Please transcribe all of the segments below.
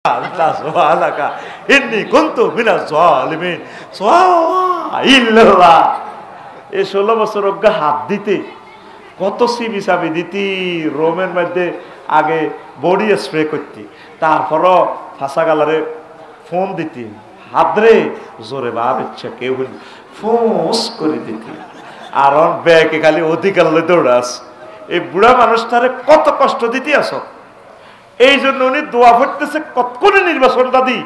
আল্লাহ সুবহানাকা ইন্নী কুনতু মিনাজ জালিমিন সুবহানাল্লাহ। এই 16 বছর অজ্ঞা হাত দিতে কত সিবি চাবি দিতি, রোমের মধ্যে আগে বডি স্প্রে করতি, তারপরও ফাঁসা গালারে ফোন দিতি, হাতরে জোরে ভাব ইচ্ছা কেউ ফোঁস করে দিতি, আর ব্যাগে খালি অধিকার লই দৌড়াস। এই বুড়া মানুষটারে কত কষ্ট দিতে আস। এই জন্য উনি দোয়া করতেছে কতক্ষণে নির্বাচনটা দিই,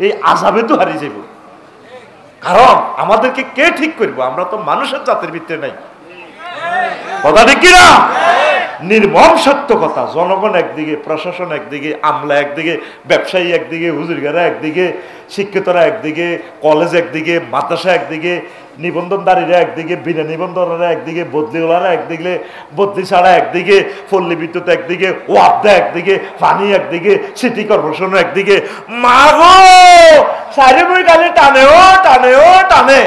এই আজাবে তো হারিয়ে যাব। কারণ আমাদেরকে কে ঠিক করবো? আমরা তো মানুষের জাতির ভিতরে নাই। কথা ঠিক কিনা? নির্মম সত্য কথা। জনগণ একদিকে, প্রশাসন একদিকে, আমলা একদিকে, ব্যবসায়ী একদিকে, হুজুরগারা একদিকে, শিক্ষিতরা একদিকে, কলেজ একদিকে, মাদ্রাসা একদিকে, নিবন্ধনদারীরা একদিকে, বিনা নিবন্ধনরা একদিকে, বদলিওয়ালারা একদিকে, বদলি ছাড়া একদিকে, পল্লী বিদ্যুৎ একদিকে, ওয়ার্দা একদিকে, পানি একদিকে, সিটি কর্পোরেশন একদিকে। মাগো সারি বই গালি টানে ও টানে ও টানে।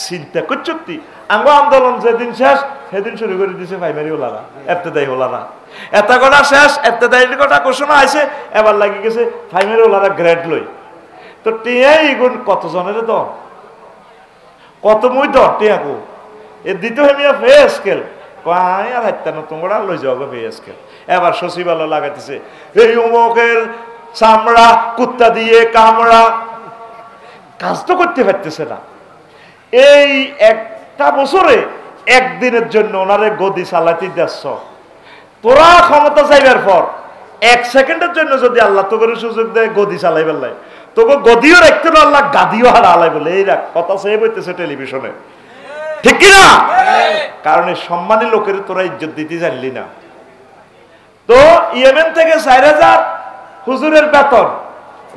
চিন্তা করছো তুই? আঙ্গ আন্দোলন যেদিন শেষ সেদিন শুরু করে দিছে প্রাইমারি ওলারা, এফতেদায়ী ওলারা। এটা কটা শেষ, এফতেদায়ী কটা ঘোষণা আছে, এবার লাগি গেছে প্রাইমারি ওলারা গ্রেড লই। তো টিয়াই গুণ কতজনের তো কত মই দ টিয়াকু এ দ্বিতীয় হেমিয়া ফে স্কেল কয় আর হাইতানো তোমরা লই যাওয়া ফে স্কেল। এবার সচিবালয় লাগাইতেছে এই অমুকের চামড়া কুত্তা দিয়ে কামড়া, কাজ তো করতে পারতেছে না। এই একটা বছরে একদিনের জন্য ওনারে গদি চালাইতে যাচ্ছ, তোরা ক্ষমতা চাইবার পর 1 সেকেন্ডের জন্য যদি আল্লাহ তো করে সুযোগ দেয় গদি চালাই বেলায়, তোকে গদিও রাখতে না, আল্লাহ গাদিও হারা আলাই বলে এই রাখ কথা সে বইতেছে টেলিভিশনে, ঠিক কিনা? কারণ এই সম্মানী লোকের তোরা ইজ্জত দিতে জানলি না। তো ইয়েমেন থেকে 4000 হুজুরের বেতন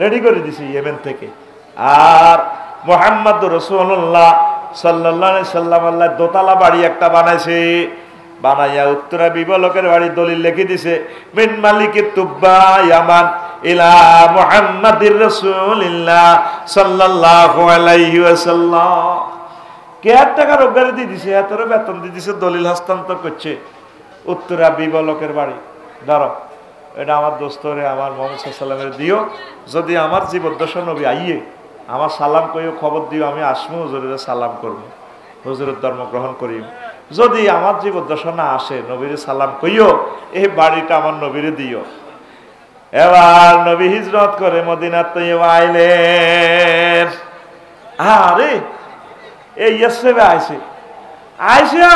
রেডি করে দিছে ইয়েমেন থেকে। আর মুহাম্মদ রাসূলুল্লাহ সাল্লাল্লাহু আলাইহি সাল্লাম আল্লাহ দোতলা বাড়ি একটা বানাইছে, বানাইয়া উত্তরা বিবলকের বাড়ি দলিল লিখে দিছে মিন মালিকি তুব্বা ইয়ামান ইলা মুহাম্মাদির রাসূলিল্লাহ সাল্লাল্লাহু আলাইহি ওয়াসাল্লাম। কেয়ার টাকার অগ্রারে দিয়ে দিছে, এতরে বেতন দিয়ে দিছে, দলিল হস্তান্তর করছে উত্তরা বিবলকের বাড়ি। ধরো এটা আমার দোস্তরে আমার মুহাম্মদ সাল্লাল্লাহু আলাইহি ওয়াসাল্লামের দিও, যদি আমার জীবদ্দশা নবী আইয়ে আমার সালাম কইও, খবর দিও, আমি আসমু হুজুরের সালাম করব, হুজুরের ধর্ম গ্রহণ করি। যদি আমার জীবদ্দশা না আসে নবীরে সালাম কইও, এই বাড়িটা আমার নবীরে দিও। এবার নবী হিজরত করে মদিনাত তৈয়বা আইলেন। আরে এই ইয়াসরিবে আইছে, আইসা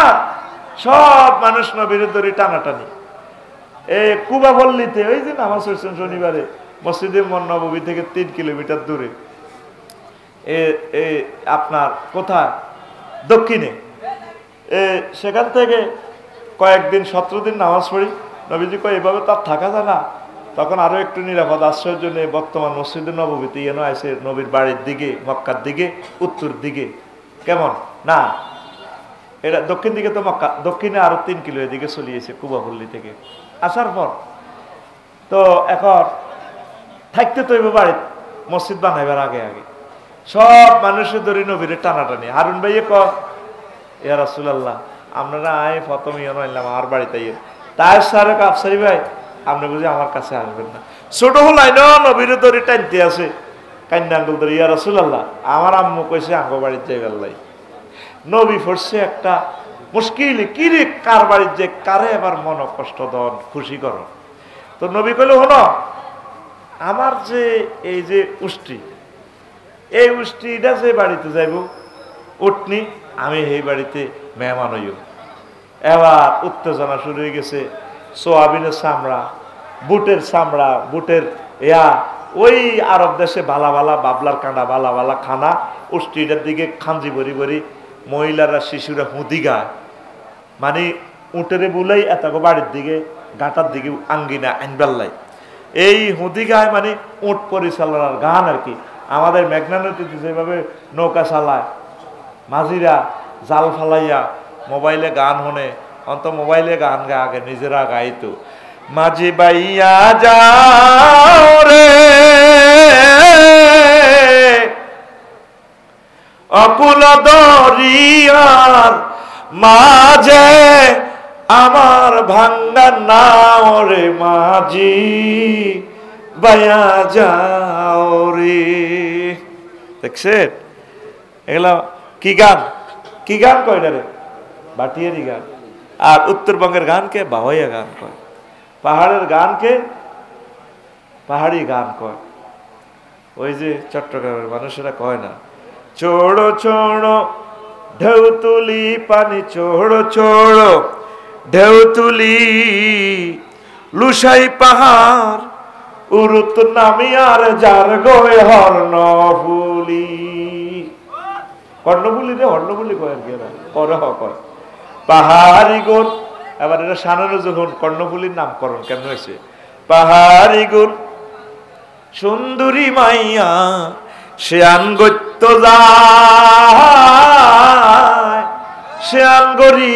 সব মানুষ নবীরে ধরে টানাটানি। এই কুবা পল্লীতে ওই যে নামাজ পড়ছেন শনিবারে মসজিদে নববী থেকে 3 কিলোমিটার দূরে, আপনার কোথায় দক্ষিণে, সেখান থেকে কয়েকদিন 17 দিন নামাজ পড়ি। নবীজি কয় এভাবে তার থাকা যায় না, তখন আরো একটু নিরাপদ আশ্রয়ের জন্য বর্তমান মসজিদে নববীতে এনো আছে নবীর বাড়ির দিকে, মক্কার দিকে, উত্তর দিকে। কেমন না এটা দক্ষিণ দিকে তো মক্কা, দক্ষিণে আরো 3 কিলো এদিকে চলিয়েছে কুবাপল্লী থেকে আসার পর। তো এখন থাকতে তো এবার বাড়ি মসজিদ বানাইবার আগে আগে সব মানুষের ধরে নবীরে টানাটানি। হারুন ভাইয়ে ক ইয়া রাসূলুল্লাহ আপনারা আয় প্রথম ইয়ে নইলাম আমার বাড়িতে ইয়ে, তাই সারে আফসারি ভাই আপনি বুঝি আমার কাছে আসবেন না। ছোট হলাই না নবীরে ধরে টানতে আছে কান্না আঙ্গুল ধরে, ইয়া রাসূলুল্লাহ আমার আম্মু কইছে আঙ্গ বাড়িতে যাইবার লাই। নবী পড়ছে একটা মুশকিল, কি রে কার বাড়িতে যে কারে এবার মন কষ্ট দন খুশি করো। তো নবী কইল হলো আমার যে এই যে উষ্টি, এই উষ্টিটা যে বাড়িতে যাইব উঠনি আমি এই বাড়িতে মেহমান হইও। এবার উত্তেজনা শুরু হয়ে গেছে, সোয়াবিনের চামড়া, বুটের চামড়া, বুটের ওই আরব দেশে বালা বালা বাবলার কাঁডা বালা বালা খানা, উষ্টিটার দিকে খাঞ্জি ভরি ভরি মহিলারা শিশুরা হুদি গায়, মানে উটেরে বুলাই এত বাড়ির দিকে গাটার দিকে আঙ্গিনা আইনবাল্লাই এই হুদি গায়, মানে উট পরিচালনার গান আর কি। আমাদের মেঘনা নদীতে যেভাবে নৌকা চালায় মাঝিরা জাল ফালাইয়া মোবাইলে গান শোনে, অন্ত মোবাইলে গান গায়, আগে নিজেরা গাইতো মাঝি বাইয়া যাও রে অকুল দরিয়ার মাঝে আমার ভাঙ্গা নাও রে মাঝি বায়া যাও রে। দেখছেন এগুলা কি গান, কি গান কয় না রে, বাটিয়ারি গান। আর উত্তরবঙ্গের গানকে বাওয়াইয়া গান কয়, পাহাড়ের গানকে পাহাড়ি গান কয়। ওই যে চট্টগ্রামের মানুষেরা কয় না, চোড়ো চোড়ো ঢেউ তুলি পানি, চোড়ো চোড়ো ঢেউ তুলি লুসাই পাহাড় উরুত নামি আর যার গোয়ে হর্ণফুলি। কর্ণফুলি রে, হর্ণফুলি কয় আর কি করে কয় পাহাড়ি গুণ। এবার এটা সানানো যখন কর্ণফুলির নামকরণ কেন হয়েছে, পাহাড়ি গুণ সুন্দরী মাইয়া সে আনগত্য যায়, সে আনগরি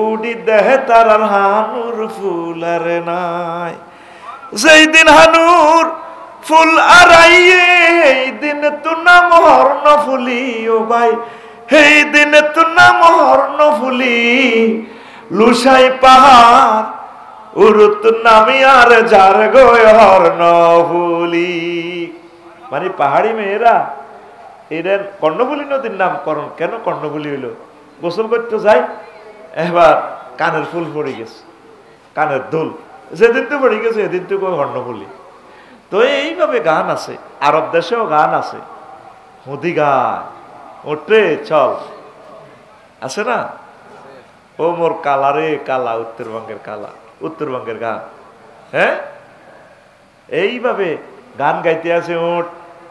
উডি দেহে তার হানুর ফুল আর নাই। যেই দিন হানুর ফুল আড়াইয়ে এই দিন তো নাম হর্ণফুলি। ও ভাই এই দিন তো নাম হর্ণফুলি লুসাই পাহাড় উরুত নামি আর যার গোয় হর্ণফুলি। মানে পাহাড়ি মেয়েরা এদের কর্ণফুলি নদীর নামকরণ কেন কর্ণফুলি হইল, গোসল করতে যায় এবার কানের ফুল পড়ে গেছে, কানের দুল যেদিন তো পড়ে গেছে এদিন তো কর্ণফুলি। তো এইভাবে গান আছে, আরব দেশেও গান আছে, হুদি গান ওঠে চল আছে না, ও মোর কালা রে কালা, উত্তরবঙ্গের কালা, উত্তরবঙ্গের গান। হ্যাঁ এইভাবে গান গাইতে আছে, ওঠ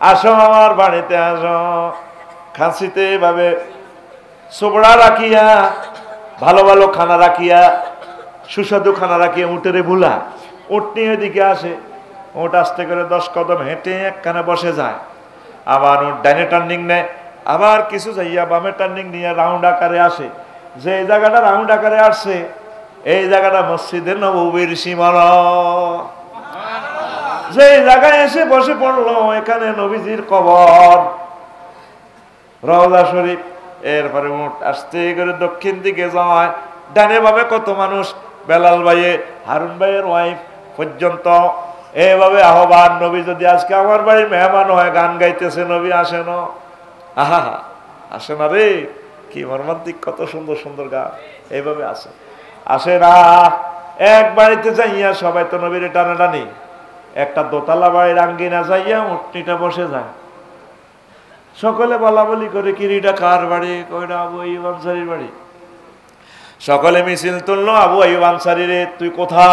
আসো আমার বাড়িতে আসো, খাসিতে এভাবে সোবড়া রাখিয়া ভালো ভালো খানা রাখিয়া সুস্বাদু খানা রাখিয়া উঠেরে ভুলা, উঠ নিয়ে এদিকে আসে, ওট আস্তে করে 10 কদম হেঁটে একখানে বসে যায়, আবার ওট ডাইনে টার্নিং নেয়, আবার কিছু যাইয়া বামে টার্নিং নিয়ে রাউন্ড আকারে আসে। যে জায়গাটা রাউন্ড আকারে আসছে এই জায়গাটা মসজিদে নববীর সীমানা, যে জায়গায় এসে বসে পড়লো এখানে নবীজির কবর রওজা শরীফ। এরপরে উঠ আস্তে করে দক্ষিণ দিকে যায়, ডানে বামে কত মানুষ, বেলাল ভাইয়ে হারুন ভাইয়ের ওয়াইফ পর্যন্ত এভাবে আহ্বান, নবী যদি আজকে আমার বাড়ির মেহমান হয়, গান গাইতেছে, নবী আসে না, আহা আসে না রে, কি মর্মান্তিক, কত সুন্দর সুন্দর গান এইভাবে আসে, আসে না। এক বাড়িতে যাইয়া সবাই তো নবীর টানাটানি, একটা দোতলা বাড়ির আঙ্গিনা যাইয়া উঠনিটা বসে যায়, সকলে বলা বলি করে কিরিটা কার বাড়ি, কয়টা আবু আইয়ুব আনসারীর বাড়ি। সকলে মিছিল তুললো, আবু আইয়ুব আনসারী রে তুই কোথা,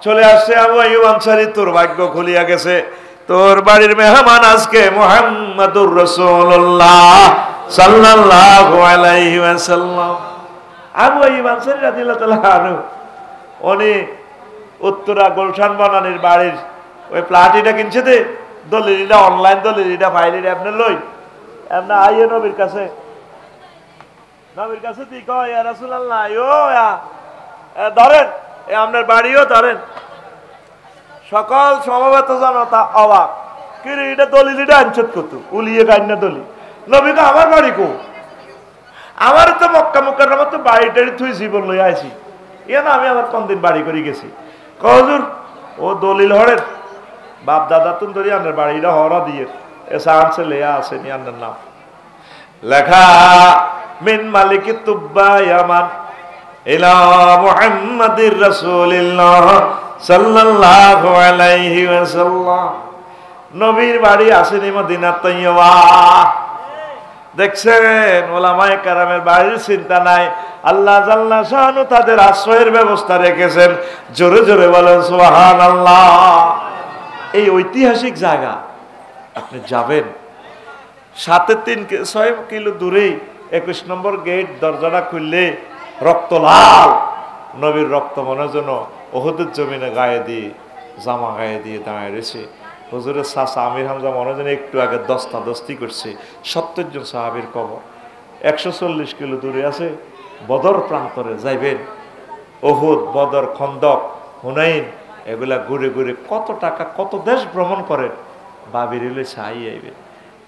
চলে আসছে আবু আইয়ুব আনসারী, তোর ভাগ্য খুলিয়া গেছে, তোর বাড়ির মেহমান আজকে মুহাম্মাদুর রাসূলুল্লাহ সাল্লাল্লাহু আলাইহি ওয়াসাল্লাম। আবু আইয়ুব আনসারী রাদিয়াল্লাহু তাআলা আনহু উনি উত্তরা গুলশান বনানীর বাড়ির ওই প্লাটিটা কিনছে দে, দলিলটা অনলাইন দলিলটা ফাইলিটা আপনি লই, আপনি আইয়ে নবীর কাছে, নবীর কাছে তুই কয় ইয়া রাসূলুল্লাহ ও ধরেন আপনার বাড়িও ধরেন, সকল সমবেত জনতা অবাক, কি রে এটা দলিলটা আনছত কত উলিয়ে গাইনা দলিল, নবী তো আমার বাড়ি কো, আমার তো মক্কা মুকাররমা তো বাড়ি টাড়ি তুই জীবন লই আইছি, ইয়া না আমি আবার কোনদিন বাড়ি করে গেছি, কহুজুর ও দলিল হরেন বাপ দাদা তুন ধরি আপনার বাড়িটা হরা দিয়ে এসা আনছে লেয়া আছে নি আপনার নাম লেখা, মিন মালিকি তুব্বা ইয়ামান ইলা মুহাম্মাদির রাসূলিল্লাহ সাল্লাল্লাহু আলাইহি ওয়াসাল্লাম। নবীর বাড়ি আসেনি মদিনা তৈয়বা। দেখছেন ওলামায়ে কেরামের বাড়ির চিন্তা নাই, আল্লাহ জাল্লা শানু তাদের আশ্রয়ের ব্যবস্থা রেখেছেন, জোরে জোরে বলেন সুবহানাল্লাহ। এই ঐতিহাসিক জায়গা আপনি যাবেন, 7.6 কিলো দূরেই 21 নম্বর গেট, দরজাটা খুললে রক্ত লাল, নবীর রক্ত মনে যেন ওহুদের জমিনে গায়ে দিয়ে জামা গায়ে দিয়ে দাঁড়ায় রয়েছে। হুজুরের চাচা আমির হামজা মনে যেন একটু আগে দস্তাদস্তি করছে, 70 জন সাহাবীর কবর 140 কিলো দূরে আছে। বদর প্রান্তরে যাইবেন, ওহুদ, বদর, খন্দক, হুনাইন এগুলা ঘুরে ঘুরে কত টাকা কত দেশ ভ্রমণ করেন, বাবির হলে ছাই আইবেন।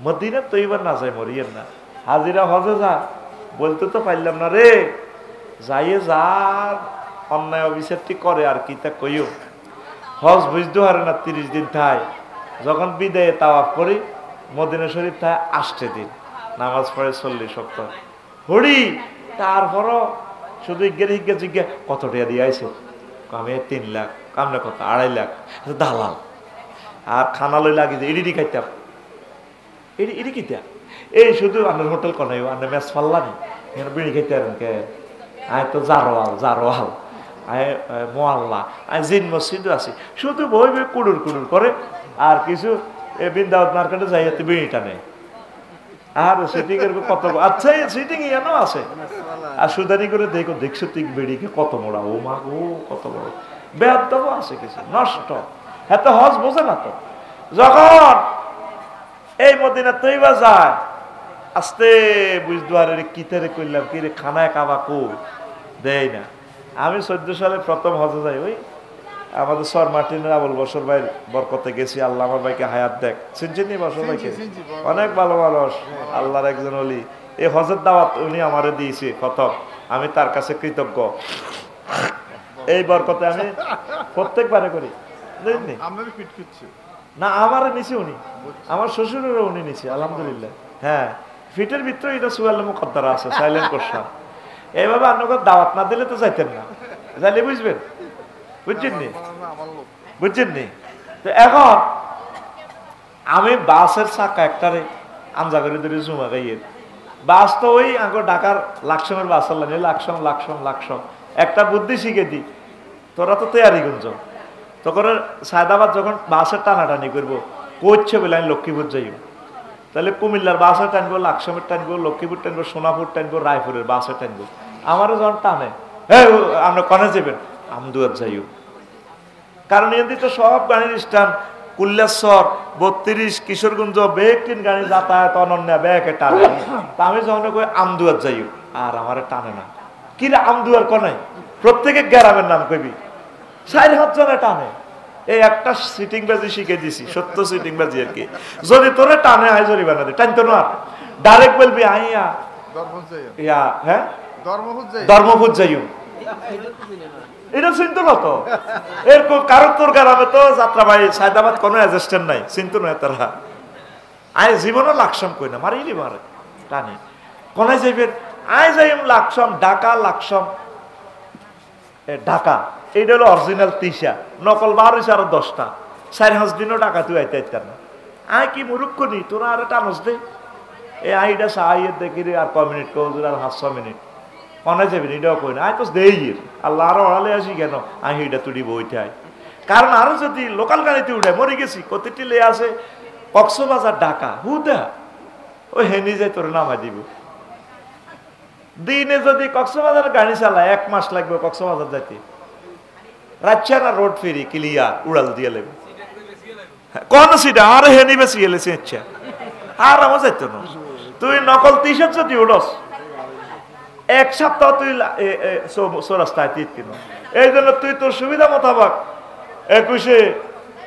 মদিনা তো এবার না যায় মরিয়েন না, হাজিরা হজে যা বলতে তো পারলাম না রে, যাইয়ে যার অন্যায় অবিচারটি করে আর কি তা কইও। হজ বুঝতে পারে না 30 দিন থাই, যখন বিদায়ে তাওয়াফ করি মদিনা শরীফ থায় 8 দিন, নামাজ পড়ে 40 সপ্তাহ হরি। তারপরও শুধু হিজ্ঞে জিজ্ঞে কত টাকা দিয়ে আইছে, আমি 3 লাখ, কামনা কত 2.5 লাখ, দালাল। আর খানা লই লাগি যে ইডি খাইতাম, ইডি কিতা এই শুধু আপনার হোটেল কনাই আপনার ম্যাচ ফাল্লানি এখানে বিড়ি খাইতে পারেন কে? আয় তো জারোয়াল আয় মোয়াল্লা আয় জিন মসজিদও আছি, শুধু বই বই কুড়ুর করে আর কিছু বৃন্দাবন মার্কেটে যাই হাতে বিড়ি টানে। আর সিটিং এর কত, আচ্ছা সিটিং ইয়ানো আছে। আর সুদানি করে দেখছো তুই বেড়িকে কত মোড়া, ও মা ও কত বড় বেয়াদব আছে, কিছু নষ্ট। হ্যাঁ তো হজ বোঝে না তো। যখন এই মদিনা তৈবা যায় আস্তে বুঝতে পারে কিতারে করলাম কি রে, খানায় কাবা কো দেয় না। আমি 14 সালে প্রথম হজে যাই, ওই আমাদের সর মার্টিনের আবুল বসর ভাই বরকতে গেছি। আল্লাহ আমার ভাইকে হায়াত দেখ, চিনছেন নি বসর ভাইকে? অনেক ভালো মানুষ, আল্লাহর একজন ওলি। এই হজের দাওয়াত উনি আমারে দিয়েছে প্রথম, আমি তার কাছে কৃতজ্ঞ। এই বরকতে আমি প্রত্যেকবারে করি না, আমার নিচে উনি, আমার শ্বশুরেরও উনি নিচে আলহামদুলিল্লাহ। হ্যাঁ, ফিটের ভিতরে এটা সুয়ালে মুকদ্দারা আছে, সাইলেন্ট করসাম। এইভাবে আপনাকে দাওয়াত না দিলে তো যাইতেন না, যাইলে বুঝবেন, বুঝছেন নি? তো এখন আমি বাসের চাকা একটারে আমজা করে ধরে জুমা গাইয়ের বাস তো ওই আগে ঢাকার লাকসমের বাস আল্লাহ লাকসম একটা বুদ্ধি শিখে দি, তোরা তো তৈয়ারি গুঞ্জ তখন সায়দাবাদ যখন বাসের টানাটানি করবো করছে বলে আমি লক্ষ্মীপুর যাইব, তাহলে কুমিল্লার বাসে টানবো, লাকসামের টানবো, লক্ষ্মীপুর টানবো, সোনাপুর টানবো, রায়পুরের বাসে টানবো। আমারও যখন টানে হ্যাঁ আমরা কনে যাবেন, আমদুয়ার যাইও। কারণ এমনি তো সব গাড়ির স্ট্যান্ড কুল্লেশ্বর 32 কিশোরগঞ্জ বেগটিন গাড়ি যাতায়াত অনন্যা ব্যাগে টানে। তা আমি যখন কই আমদুয়ার যাইও, আর আমার টানে না। কি রে আমদুয়ার কনাই, প্রত্যেকে গ্রামের নাম কইবি, 4-5 জনে টানে। এই একটা সিটিং বাজি শিখে দিছি, সত্য সিটিং বাজি আর কি। যদি তোরে টানে আয় জরিমানা দে, টানতো না, ডাইরেক্ট বলবি আইয়া হ্যাঁ ধর্মপুর যাইও, এটা চিন্ত না তো। এরকম কারো তোর গ্রামে তো যাত্রা ভাই সায়দাবাদ কোনো অ্যাডজাস্টেন্ট নাই, চিন্ত না তারা। আয় জীবনও লাকসাম কই না, মারিলি মারে টানি কোনায় যাইবেন, আয় যাইম লাকসাম, ঢাকা লাকসাম ঢাকা। এইটা হলো অরিজিনাল 30, নকল 12 আরো 10টা, 4-5 দিনও ঢাকা তুই আইতে আইতার না। আয় কি মুরুক্ষ নি তোরা, আরে টানস দে এই আইডা সাহায্যের দেখি রে, আর ক মিনিট কৌজুর আর 500 মিনিট কনে যাবেন এটাও কই না। আয় তো দেই আল্লাহ আরো অড়ালে আসি কেন, আই এটা তুই বইতে আয়। কারণ আরো যদি লোকাল গাড়িতে উঠে মরে গেছি, কতটি লে আছে কক্সবাজার ঢাকা হুদা, ওই হেনি যাই তোর নামাই দিব। দিনে যদি কক্সবাজার গাড়ি চালায় 1 মাস লাগবে কক্সবাজার যাইতে, রাতছাড়া রোড ফেরি ক্লিয়ার উড়াল দিয়ে লেবে কোন সিটা আর হেনি বেশি গেলেছে ইচ্ছা আর আমার যাইতো না। তুই নকল 30 যদি উড়স 1 সপ্তাহ তুই রাস্তায় তীর কিন। এই জন্য তুই তোর সুবিধা মোতাবেক 21-এ,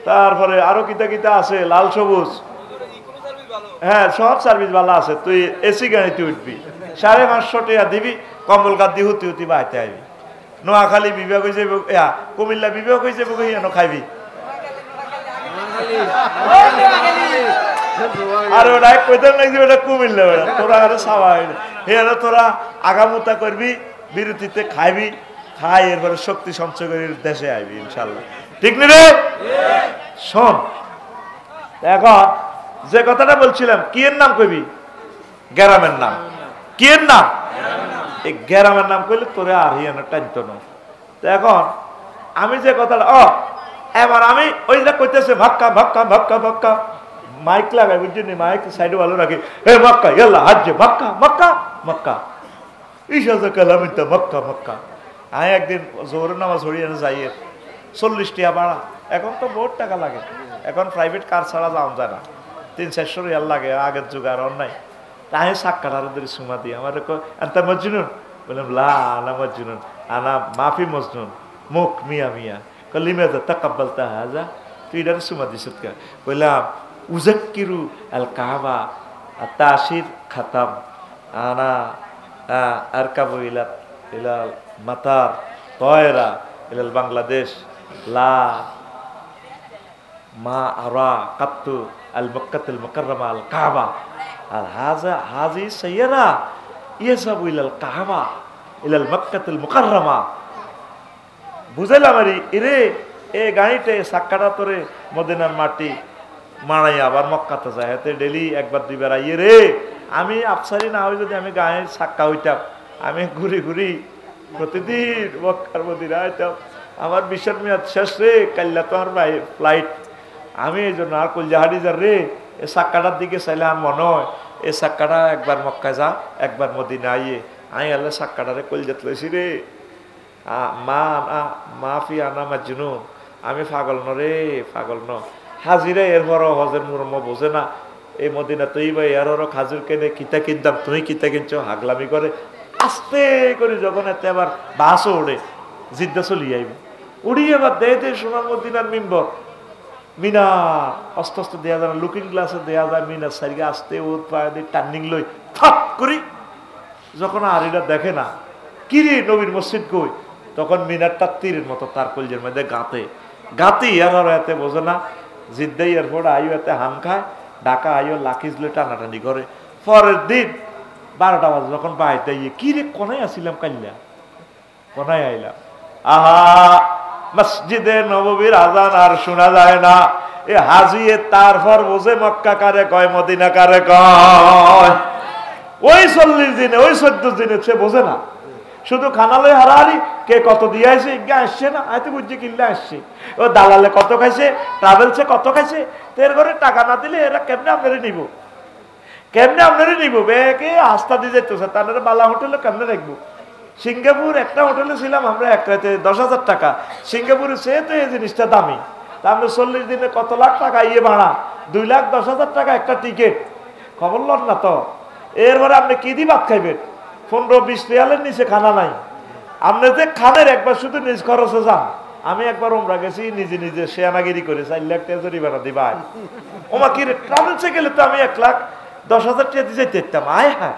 তারপরে আরো কিতা কিতা আছে লাল সবুজ, হ্যাঁ সব সার্ভিস ভালো আছে। তুই এসি গাড়িতে উঠবি, 550 টাকা দিবি, কম্বল গাদি হুতি হুতি বাইতে আইবি। নোয়াখালী বিভাগ হয়ে যাবো, কুমিল্লা বিভাগ হয়ে যাবো, খাইবি। আর ওটা কইতাম লাগছে ওটা কুমিল্লা, ওটা তোরা আরো সাবাই তোরা আগামতা করবি, বিরতিতে খাইবি, খাই এরপরে শক্তি সঞ্চয় করে দেশে আইবি ইনশাল্লাহ। ঠিক নি রে? শোন এখন যে কথাটা বলছিলাম, কি এর নাম কইবি? গ্রামের নাম। কি এর নাম? এই গ্রামের নাম কইলে তোরে আর হিয়ানো টানতো না। তো এখন আমি যে কথাটা এবার আমি ওইটা কইতেছে ভাক্কা ভাক্কা ভাক্কা ভাক্কা, মাইক লাগাই বুঝছেন, মাইক সাইডে ভালো রাখি, হে মক্কা ইয়াল্লা হাজ্জে মক্কা মক্কা মক্কা ইশাজা কালামিতা মক্কা মক্কা। আমি একদিন জোহরের নামাজ হরিয়ানা যাইয়ে 40 টাকা ভাড়া, এখন তো বহুত টাকা লাগে, এখন প্রাইভেট কার ছাড়া যাওয়া যায় না, 300-400 রিয়াল লাগে, আগের যুগ আর অন্যায়। তাই সাক্ষাৎ ধরে সুমা দিয়ে আমার আন্তা মজনুন, বললাম লা আনা মজনুন আনা মাফি মজনুন মুখ মিয়া মিয়া, লিমাজা তাকাব্বাল তাহাজা, তুই এটা সুমা দিস কা? বললাম উজাক্কিরু আল কাবা তাসির খাতাম আনা আরকাবু ইলা ইলাল মাতার তয়রা ইলাল বাংলাদেশ লা মা আরা কাত্তু আল মক্কাতুল মুকাররমা আল কাবা আর হাজি সাইয়ারা ইয়াসাবু ইলাল কাবা ইলাল মক্কাতুল মুকাররমা বুঝাইলাম আরে এরে এ গাড়িতে সাক্কাটা তোরে মদিনার মাটি মারাই আবার মক্কাতে যায় হাতে ডেলি একবার দুইবার আইয়ে রে আমি আফসারি না হই যদি আমি গায়ের সাক্কা হইতাম আমি ঘুরি ঘুরি প্রতিদিন মক্কার মদিনা আইতাম আমার বিশাল মেয়াদ শেষ রে কাল্লা তো আমার ফ্লাইট আমি এই জন্য আর কলজাহারি যার রে এ সাক্কাটার দিকে চাইলে আমার মনে হয় এ সাক্কাটা একবার মক্কায় যা একবার মদিনা আইয়ে আমি আল্লাহ সাক্কাটারে কলজাত লইছি রে মাফি আনা মাজনু আমি পাগল ন রে পাগল ন হাজিরা এরপরও হজের মুরম্ম বোঝে না এই মদিনা তুই ভাই এরও খাজুর কেনে কিতা কিনতাম তুমি কিতা কিনছো হাগলামি করে আস্তে করে যখন এতে আবার বাসও ওড়ে জিদ্দা চলি আইব উড়িয়ে আবার দেয় দে সোনার মদিনার মিম্বর মিনা অস্ত অস্ত দেওয়া যায় না লুকিং গ্লাসে দেওয়া যায় মিনার সারিকে আসতে ওর পায়ে দিয়ে টার্নিং লই থাক করি যখন আরিরা দেখে না কিরে নবীর মসজিদ কই তখন মিনারটা তীরের মতো তার কলজের মধ্যে গাতে আর এতে বোঝে না জিদ্দাই এয়ারপোর্ট আইও এতে হাম খায় ঢাকা আইও লাখিজলে টানাটানি করে পরের দিন 12টা বাজে যখন বাড়িতে ইয়ে কি রে কোনায় আসিলাম কাল্লা কোনায় আইলাম আহা মসজিদে নববীর আজান আর শোনা যায় না এ হাজিয়ে তারপর বোঝে মক্কা কারে কয় মদিনা কারে কয় ওই 40 দিনে ওই 14 দিনে সে বোঝে না শুধু খানালে হারাহারি কে কত দিয়ে আসে ইজ্ঞা আসছে না হয়তো বুঝছে কিনলে আসছে ও দালালে কত খাইছে ট্রাভেলসে কত খাইছে এর ঘরে টাকা না দিলে এরা কেমনে আপনারা নিব বেকে আস্থা দিয়ে যেতেছে তাদের বালা হোটেলে কেমনে রাখবো সিঙ্গাপুর একটা হোটেলে ছিলাম আমরা এক রাতে 10,000 টাকা সিঙ্গাপুরে সে তো এই জিনিসটা দামি তা আমরা 40 দিনে কত লাখ টাকা ইয়ে ভাড়া 2,10,000 টাকা একটা টিকিট খবর লন না তো এরপরে আপনি কি দিয়ে ভাত খাইবেন 15-20 রিয়ালের নিচে খানা নাই আপনি যে খানের একবার শুধু নিজ খরচে যান আমি একবার ওমরা গেছি নিজে নিজে শেয়ানাগিরি করে 4 লাখ টাকা জরিমানা দিবা ওমা কি ট্রাভেলসে গেলে তো আমি 1,10,000 টাকা দিয়ে যেতাম আয় হ্যাঁ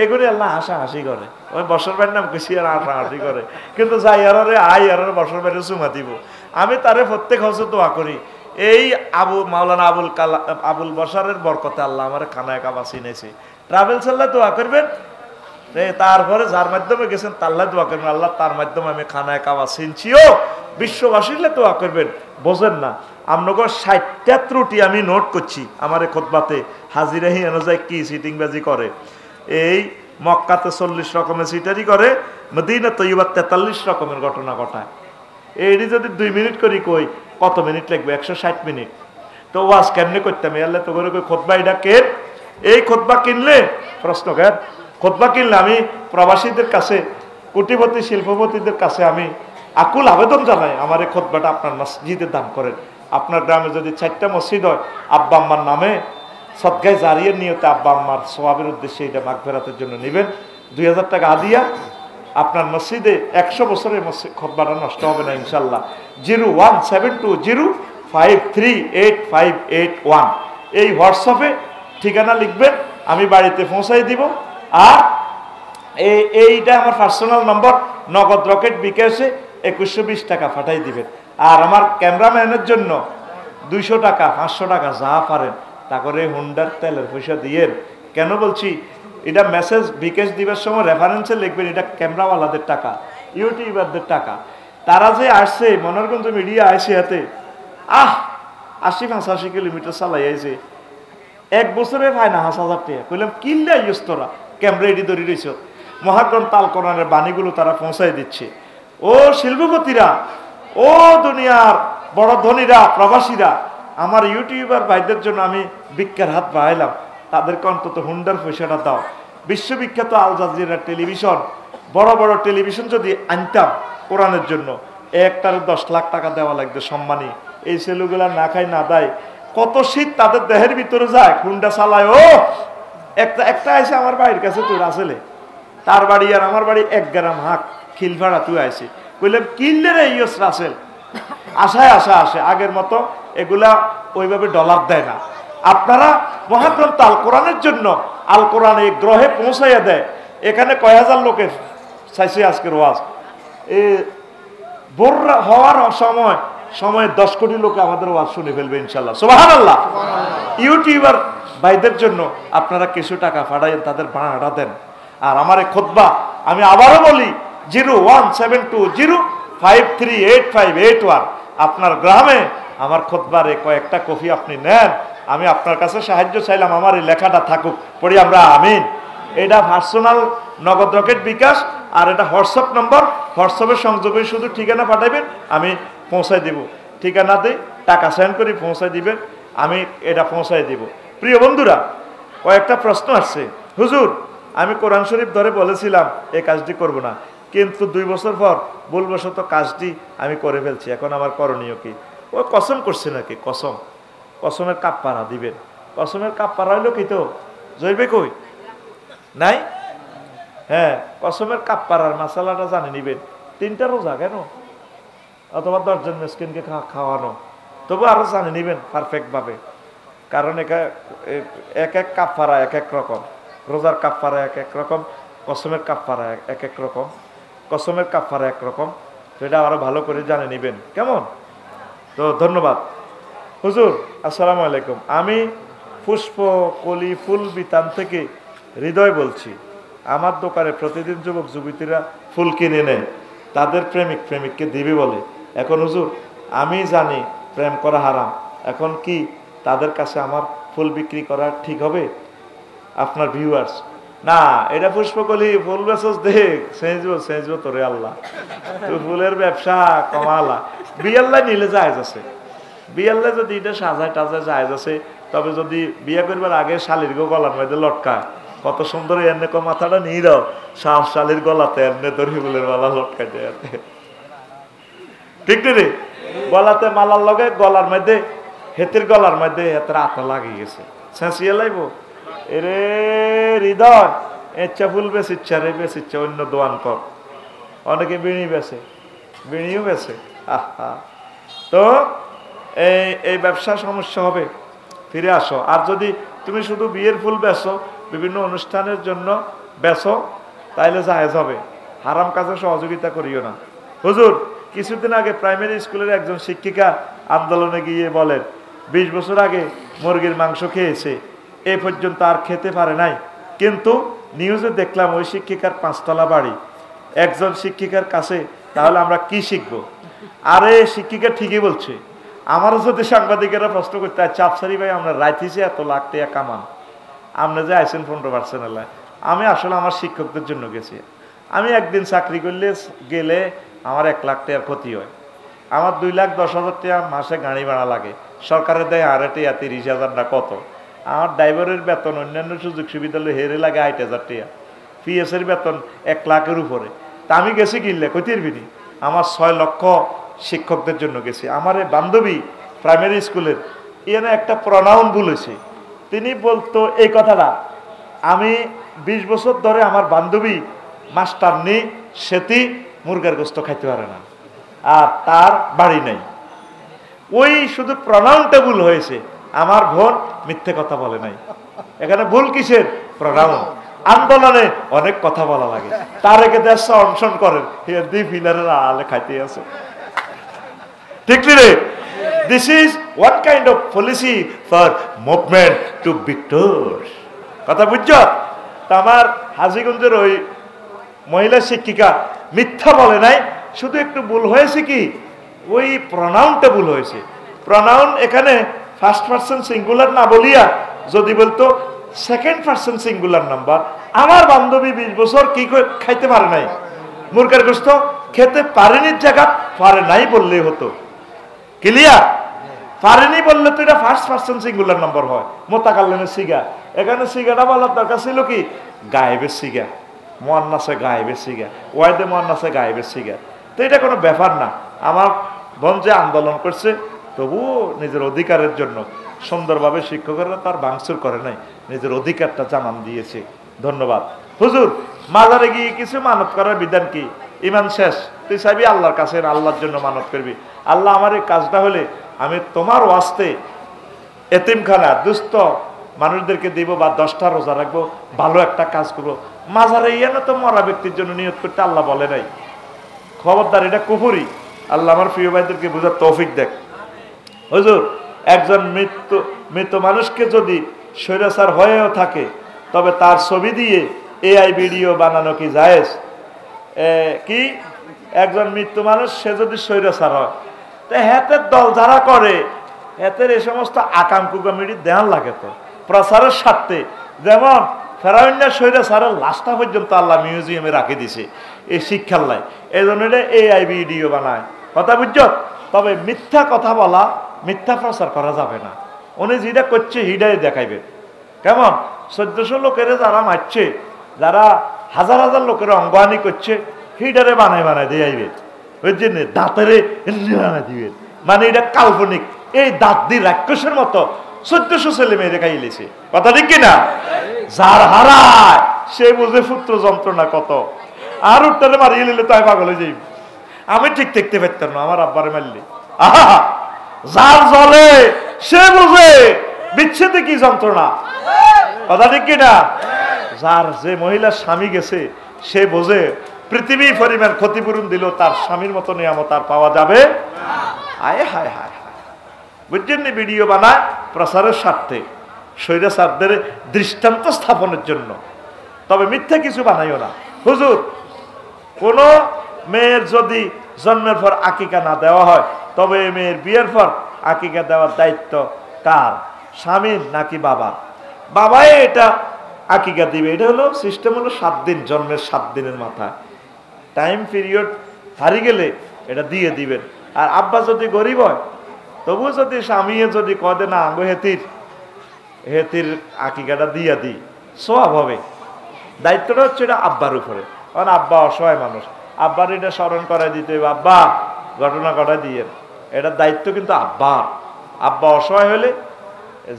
এগুলি আল্লাহ হাসাহাসি করে ওই বছর বাড়ির নাম খুশি আর হাসাহাসি করে কিন্তু যাই আর আই আর বছর বাড়ি চুমা দিব আমি তারে প্রত্যেক হচ্ছে দোয়া করি এই মাওলানা আবুল বসারের বরকতে আল্লাহ আমার খানায় কাবা চিনেছে ট্রাভেলস আল্লাহ দোয়া করবেন তারপরে যার মাধ্যমে গেছেন তাল্লা দোয়া করবেন আল্লাহ তার মাধ্যমে আমি খানায় কাবা চিনছিও বিশ্ববাসীর দোয়া করবেন বোঝেন না আপনাকে 60টা ত্রুটি আমি নোট করছি আমার খুতবাতে হাজিরাহি অনুযায়ী কি সিটিংবাজি করে এই মক্কাতে 40 রকমের সিটারি করে মদিনা তৈয়বা 43 রকমের ঘটনা ঘটায় এইটি যদি 2 মিনিট করি কই কত মিনিট লাগবে 160 মিনিট তো ওয়াজ কেমনে করতাম আল্লাহ তো করে কই খুতবা এটা কে এই খুতবা কিনলে প্রশ্ন কেন খুতবা কিনলে আমি প্রবাসীদের কাছে কোটিপতি শিল্পপতিদের কাছে আমি আকুল আবেদন জানাই আমার এই খুতবাটা আপনার মসজিদে দান করেন আপনার গ্রামে যদি 4টা মসজিদ হয় আব্বা আম্মার নামে সদগায় জারিয়ার নিয়তে আব্বা আম্মার সওয়াবের উদ্দেশ্যে এটা মাগফিরাতের জন্য নেবেন 2000 টাকা আদিয়া আপনার মসজিদে 100 বছরের খুতবাটা নষ্ট হবে না ইনশাআল্লাহ 01720538581 এই হোয়াটসঅ্যাপে ঠিকানা লিখবেন আমি বাড়িতে পৌঁছাই দিব আর এইটা আমার পার্সোনাল নম্বর নগদ রকেট বিকাশে 2120 টাকা পাঠাই দিবেন আর আমার ক্যামেরাম্যানের জন্য 200 টাকা 500 টাকা যা পারেন তা করে হুন্ডার তেলের পয়সা দিয়ে কেন বলছি এটা মেসেজ বিকাশ দিবার সময় রেফারেন্সে লিখবেন এটা ক্যামেরাওয়ালাদের টাকা ইউটিউবারদের টাকা তারা যে আসছে মনোরগঞ্জ মিডিয়া আসে হাতে 80-85 কিলোমিটার চালাই আইছে 1 বছরে পায় না 5,000 টাকা কইলাম কিল্লা ইউজ তোরা ক্যামেরা এটি ধরে রয়েছ মহাগ্রন্থ তাল কোরআনের বাণীগুলো তারা পৌঁছাই দিচ্ছে ও শিল্পপতিরা ও দুনিয়ার বড় ধনীরা প্রবাসীরা আমার ইউটিউবার ভাইদের জন্য আমি ভিক্ষার হাত বাড়াইলাম তাদেরকে অন্তত হুন্ডার পয়সাটা দাও বিশ্ববিখ্যাত আল জাজিরা টেলিভিশন বড় বড় টেলিভিশন যদি আনতাম কোরআনের জন্য একটারে 10 লাখ টাকা দেওয়া লাগবে সম্মানী এই ছেলেগুলা না খায় না দেয় কত শীত তাদের দেহের ভিতরে যায় হুন্ডা চালায় ও একটা এসে আমার বাড়ির কাছে তুই আসলে তার বাড়ি আর আমার বাড়ি 1 গ্রাম হাক খিলভাড়া তুই আইসি কইলাম কিনলে রে ইয়স রাসেল আশায় আশা আসে আগের মতো এগুলা ওইভাবে ডলার দেয় না আপনারা মহাগ্রন্থ আল কোরআনের জন্য আল কোরআন এই গ্রহে পৌঁছাইয়া দেয় এখানে কয় হাজার লোকের চাইছি আজকের ওয়াজ। এই ভোর হওয়ার সময় 10 কোটি লোক আমাদের ওয়াজ শুনে ফেলবে ইনশাল্লাহ। সুবহানাল্লাহ। ইউটিউবার ভাইদের জন্য আপনারা কিছু টাকা পাঠাইন, তাদের ভাড়াটা দেন। আর আমার এই খুতবা আমি আবারও বলি, 01720538581। আপনার গ্রামে আমার খুতবারে কয়েকটা কপি আপনি নেন, আমি আপনার কাছে সাহায্য চাইলাম, আমার এই লেখাটা থাকুক, পড়ি আমরা আমিন। এটা পার্সোনাল নগদ রকেট বিকাশ, আর এটা হোয়াটসঅ্যাপ নম্বর, হোয়াটসঅ্যাপের সংযোগে শুধু ঠিকানা পাঠাবেন, আমি পৌঁছাই দিব। ঠিকানা দিই, টাকা সেন্ড করি, পৌঁছাই দিবেন, আমি এটা পৌঁছাই দিব। প্রিয় বন্ধুরা, কয়েকটা প্রশ্ন আসছে। হুজুর, আমি কোরআন শরীফ ধরে বলেছিলাম এই কাজটি করব না, কিন্তু 2 বছর পর ভুলবশত কাজটি আমি করে ফেলছি, এখন আমার করণীয় কি? ও কসম করছে নাকি? কসমের কাপ্পারা দিবেন। কসমের কাপ্পারা হইলো কি? তো জৈবে কই নাই? হ্যাঁ, কসমের কাপ্পারার মশালাটা জানে নিবেন। 3টা রোজা কেন, অথবা 10 জন মিসকিনকে খাওয়ানো, তবু আরো জানে নিবেন পারফেক্ট ভাবে। কারণ এক এক কাপ্পারা এক এক রকম, রোজার কাপ্পারা এক এক রকম, কসমের কাপ্পারা এক এক রকম, কসমের কাপ্পারা এক রকম। সেটা আরো ভালো করে জানে নিবেন, কেমন? তো ধন্যবাদ। হুজুর আসসালামু আলাইকুম, আমি পুষ্প কলি ফুল বিতান থেকে হৃদয় বলছি। আমার দোকানে প্রতিদিন যুবক যুবতীরা ফুল কিনে নেয়, তাদের প্রেমিককে দিবে বলে। এখন হুজুর, আমি জানি প্রেম করা হারাম, এখন কি তাদের কাছে আমার ফুল বিক্রি করা ঠিক হবে? আপনার ভিউয়ার্স, না এটা পুষ্পকলি ফুল বেচস, দেখ সেজবো তোরে আল্লাহ, তুই ফুলের ব্যবসা কমালা। বিয়াল্লা নিলে জায়েজ আছে, বিয়াল্লা যদি এটা সাজায় টাজায় জায়েজ আছে। তবে যদি বিয়ে করবার আগে শালির গলার মধ্যে লটকায়, কত সুন্দর এনে মাথাটা নিয়ে দাও, শালির গলাতে এমনি দড়ি ফুলের মালা লটকাই দেয়, ঠিক রে? গলাতে মালার লগে গলার মধ্যে, হেতের গলার মধ্যে হেতের আতা লাগিয়ে গেছে, ছেঁচিয়ে লাইব। এরে হৃদয়, ইচ্ছা ফুল বেশ ইচ্ছা রে, বেশ ইচ্ছা অন্য দোয়ান কর। অনেকে বিড়ি বেছে, বিড়িও বেছে। আহা, তো এই ব্যবসা সমস্যা হবে, ফিরে আসো। আর যদি তুমি শুধু বিয়ের ফুল বেচো, বিভিন্ন অনুষ্ঠানের জন্য বেচো, তাইলে জায়েজ হবে, হারাম কাজে সহযোগিতা করিও না। হুজুর, কিছুদিন আগে প্রাইমারি স্কুলের একজন শিক্ষিকা আন্দোলনে গিয়ে বলেন 20 বছর আগে মুরগির মাংস খেয়েছে, এ পর্যন্ত আর খেতে পারে নাই, কিন্তু নিউজে দেখলাম ওই শিক্ষিকার 5 তলা বাড়ি। একজন শিক্ষিকার কাছে তাহলে আমরা কি শিখবো? আরে শিক্ষিকা ঠিকই বলছে। আমারও যদি সাংবাদিকেরা প্রশ্ন করতে, চাপসারি ভাই আমরা রাইতেছি এত লাখ টাকা কামান, আপনি যে আইসেন 15%, আমি আসলে আমার শিক্ষকদের জন্য গেছি। আমি একদিন চাকরি করলে গেলে আমার 1 লাখ টাকার ক্ষতি হয়, আমার 2,10,000 টাকা মাসে গাড়ি ভাড়া লাগে, সরকারের দেয় 30,000 না কত, আমার ড্রাইভারের বেতন অন্যান্য সুযোগ সুবিধা হেরে লাগে 8,000 টাকা, পিএসের বেতন 1 লাখের উপরে। তা আমি গেছি কিনলে কইতের বিনি, আমার 6 লক্ষ শিক্ষকদের জন্য গেছি। আমার এই বান্ধবী প্রাইমারি স্কুলের এখানে একটা প্রনাউন ভুল হয়েছে, তিনি বলতো এই কথাটা, আমি 20 বছর ধরে আমার বান্ধবী মাস্টারনি সেতি মুরগার গোস্ত খাইতে পারে না, আর তার বাড়ি নেই। ওই শুধু প্রনাউনটা ভুল হয়েছে, আমার বোন মিথ্যে কথা বলে নাই। এখানে ভুল কিসের? প্রনাউন। আন্দোলনে অনেক কথা বলা লাগে, তার একে দেশ অনশন করেন, ফিলারের আলে খাইতে আছে, ঠিক রে? This is what kind of policy for movement to victors? কথা বুঝছো? আমার হাজীগঞ্জের ওই মহিলা শিক্ষিকা মিথ্যা বলে নাই, শুধু একটু ভুল হয়েছে কি, ওই প্রনাউনটা ভুল হয়েছে। প্রনাউন এখানে ফার্স্ট পারসন সিঙ্গুলার না বলিয়া যদি বলতো সেকেন্ড পারসন সিঙ্গুলার নাম্বার। আমার বান্ধবী 20 বছর কি খাইতে পারে নাই, মুরগার গোস্ত খেতে পারেনি, জায়গা পারে নাই বললেই হতো। ক্লিয়ার? পারেনি বললে তো এটা ফার্স্ট পারসন সিঙ্গুলার নাম্বার হয়। মোতাকাল্লিমের সিগা, এখানে সিগাটা বলার দরকার ছিল কি গায়েবের সিগা, মুয়ান্নাসে গায়েবের সিগা, ওয়াইদে মুয়ান্নাসে গায়েবের সিগা। তো এটা কোনো ব্যাপার না। আমার বোন যে আন্দোলন করছে, তবুও নিজের অধিকারের জন্য সুন্দরভাবে শিক্ষকেরা তার ভাঙচুর করে নাই, নিজের অধিকারটা জানান দিয়েছে। ধন্যবাদ। হুজুর, মাজারে গিয়ে কিছু মানত করার বিধান কি? ইমান শেষ, তুই চাইবি আল্লাহর কাছে, আল্লাহর জন্য মানত করবি, আল্লাহ আমার এই কাজটা হলে আমি তোমার ওয়াস্তে এতিমখানা, দুস্থ মানুষদেরকে দিব বা 10টা রোজা রাখবো, ভালো একটা কাজ করবো। মাজারে ইয়ে তো মরা ব্যক্তির জন্য নিয়ত করতে আল্লাহ বলে নাই। খবরদার, এটা কুফরি। আল্লাহ আমার প্রিয় ভাইদেরকে বোঝার তৌফিক দেখ। হুজুর, একজন মৃত মানুষকে যদি স্বৈরাচার হয়েও থাকে, তবে তার ছবি দিয়ে এআই ভিডিও বানানো কি জায়েজ? কি একজন মৃত্যু মানুষ সে যদি স্বৈরাচার হয়, তো হেতের দল যারা করে হেতের এই সমস্ত আকাম কুকামিটি দেওয়ান লাগে তো প্রচারের স্বার্থে। যেমন ফেরাউন্না স্বৈরাচারের লাশটা পর্যন্ত আল্লাহ মিউজিয়ামে রাখে দিছে এই শিক্ষার লাই। এই জন্য এটা এআই ভিডিও বানায়, কথা বুঝছ? তবে মিথ্যা কথা বলা, মিথ্যা প্রচার করা যাবে না। উনি যেটা করছে হিডাই দেখাইবে। কেমন 1400 লোকের যারা মারছে, যারা হাজার হাজার লোকের অঙ্গহানি করছে, হিডারে বানায় বানায় দিয়ে আইবে, বুঝছেন? দাঁতেরে বানায় দিবে, মানে এটা কাল্পনিক। এই দাঁত দিয়ে রাক্ষসের মতো 1400 ছেলে মেয়েরে খাইলেছে, কথা ঠিক কিনা? যার হারায় সে বুঝে পুত্র যন্ত্রণা কত। আর উত্তরে মারিয়ে নিলে তাই পাগলে যাই। আমি ঠিক দেখতে পারতাম না আমার আব্বারে মারলে। আহা, যার জলে সে বুঝে বিচ্ছেদে কি যন্ত্রণা, কথা ঠিক কিনা? যার যে মহিলার স্বামী গেছে সে বোঝে পৃথিবী পরিমাণ ক্ষতিপূরণ দিল তার স্বামীর মতো নিয়ামত আর পাওয়া যাবে। আয় হায় হায় হায়, বুঝছেন? ভিডিও বানায় প্রচারের স্বার্থে, স্বৈরাচারদের দৃষ্টান্ত স্থাপনের জন্য। তবে মিথ্যা কিছু বানাইও না। হুজুর, কোন মেয়ের যদি জন্মের পর আকিকা না দেওয়া হয়, তবে মেয়ের বিয়ের পর আকিকা দেওয়ার দায়িত্ব কার? স্বামীর নাকি বাবার? বাবাই এটা আকিকা দিবে। এটা হলো সিস্টেম, হলো 7 দিন, জন্মের 7 দিনের মাথায় টাইম পিরিয়ড হারিয়ে গেলে এটা দিয়ে দিবেন। আর আব্বা যদি গরিব হয়, তবু যদি স্বামী যদি কদে না আঙ্গ হেতির আকিকাটা দিয়ে দিই, সওয়াব হবে। দায়িত্বটা হচ্ছে এটা আব্বার উপরে। কারণ আব্বা অসহায় মানুষ, আব্বার এটা স্মরণ করাই দিতে হবে, আব্বা ঘটনা ঘটাই দিয়ে। এটার দায়িত্ব কিন্তু আব্বার। আব্বা অসহায় হলে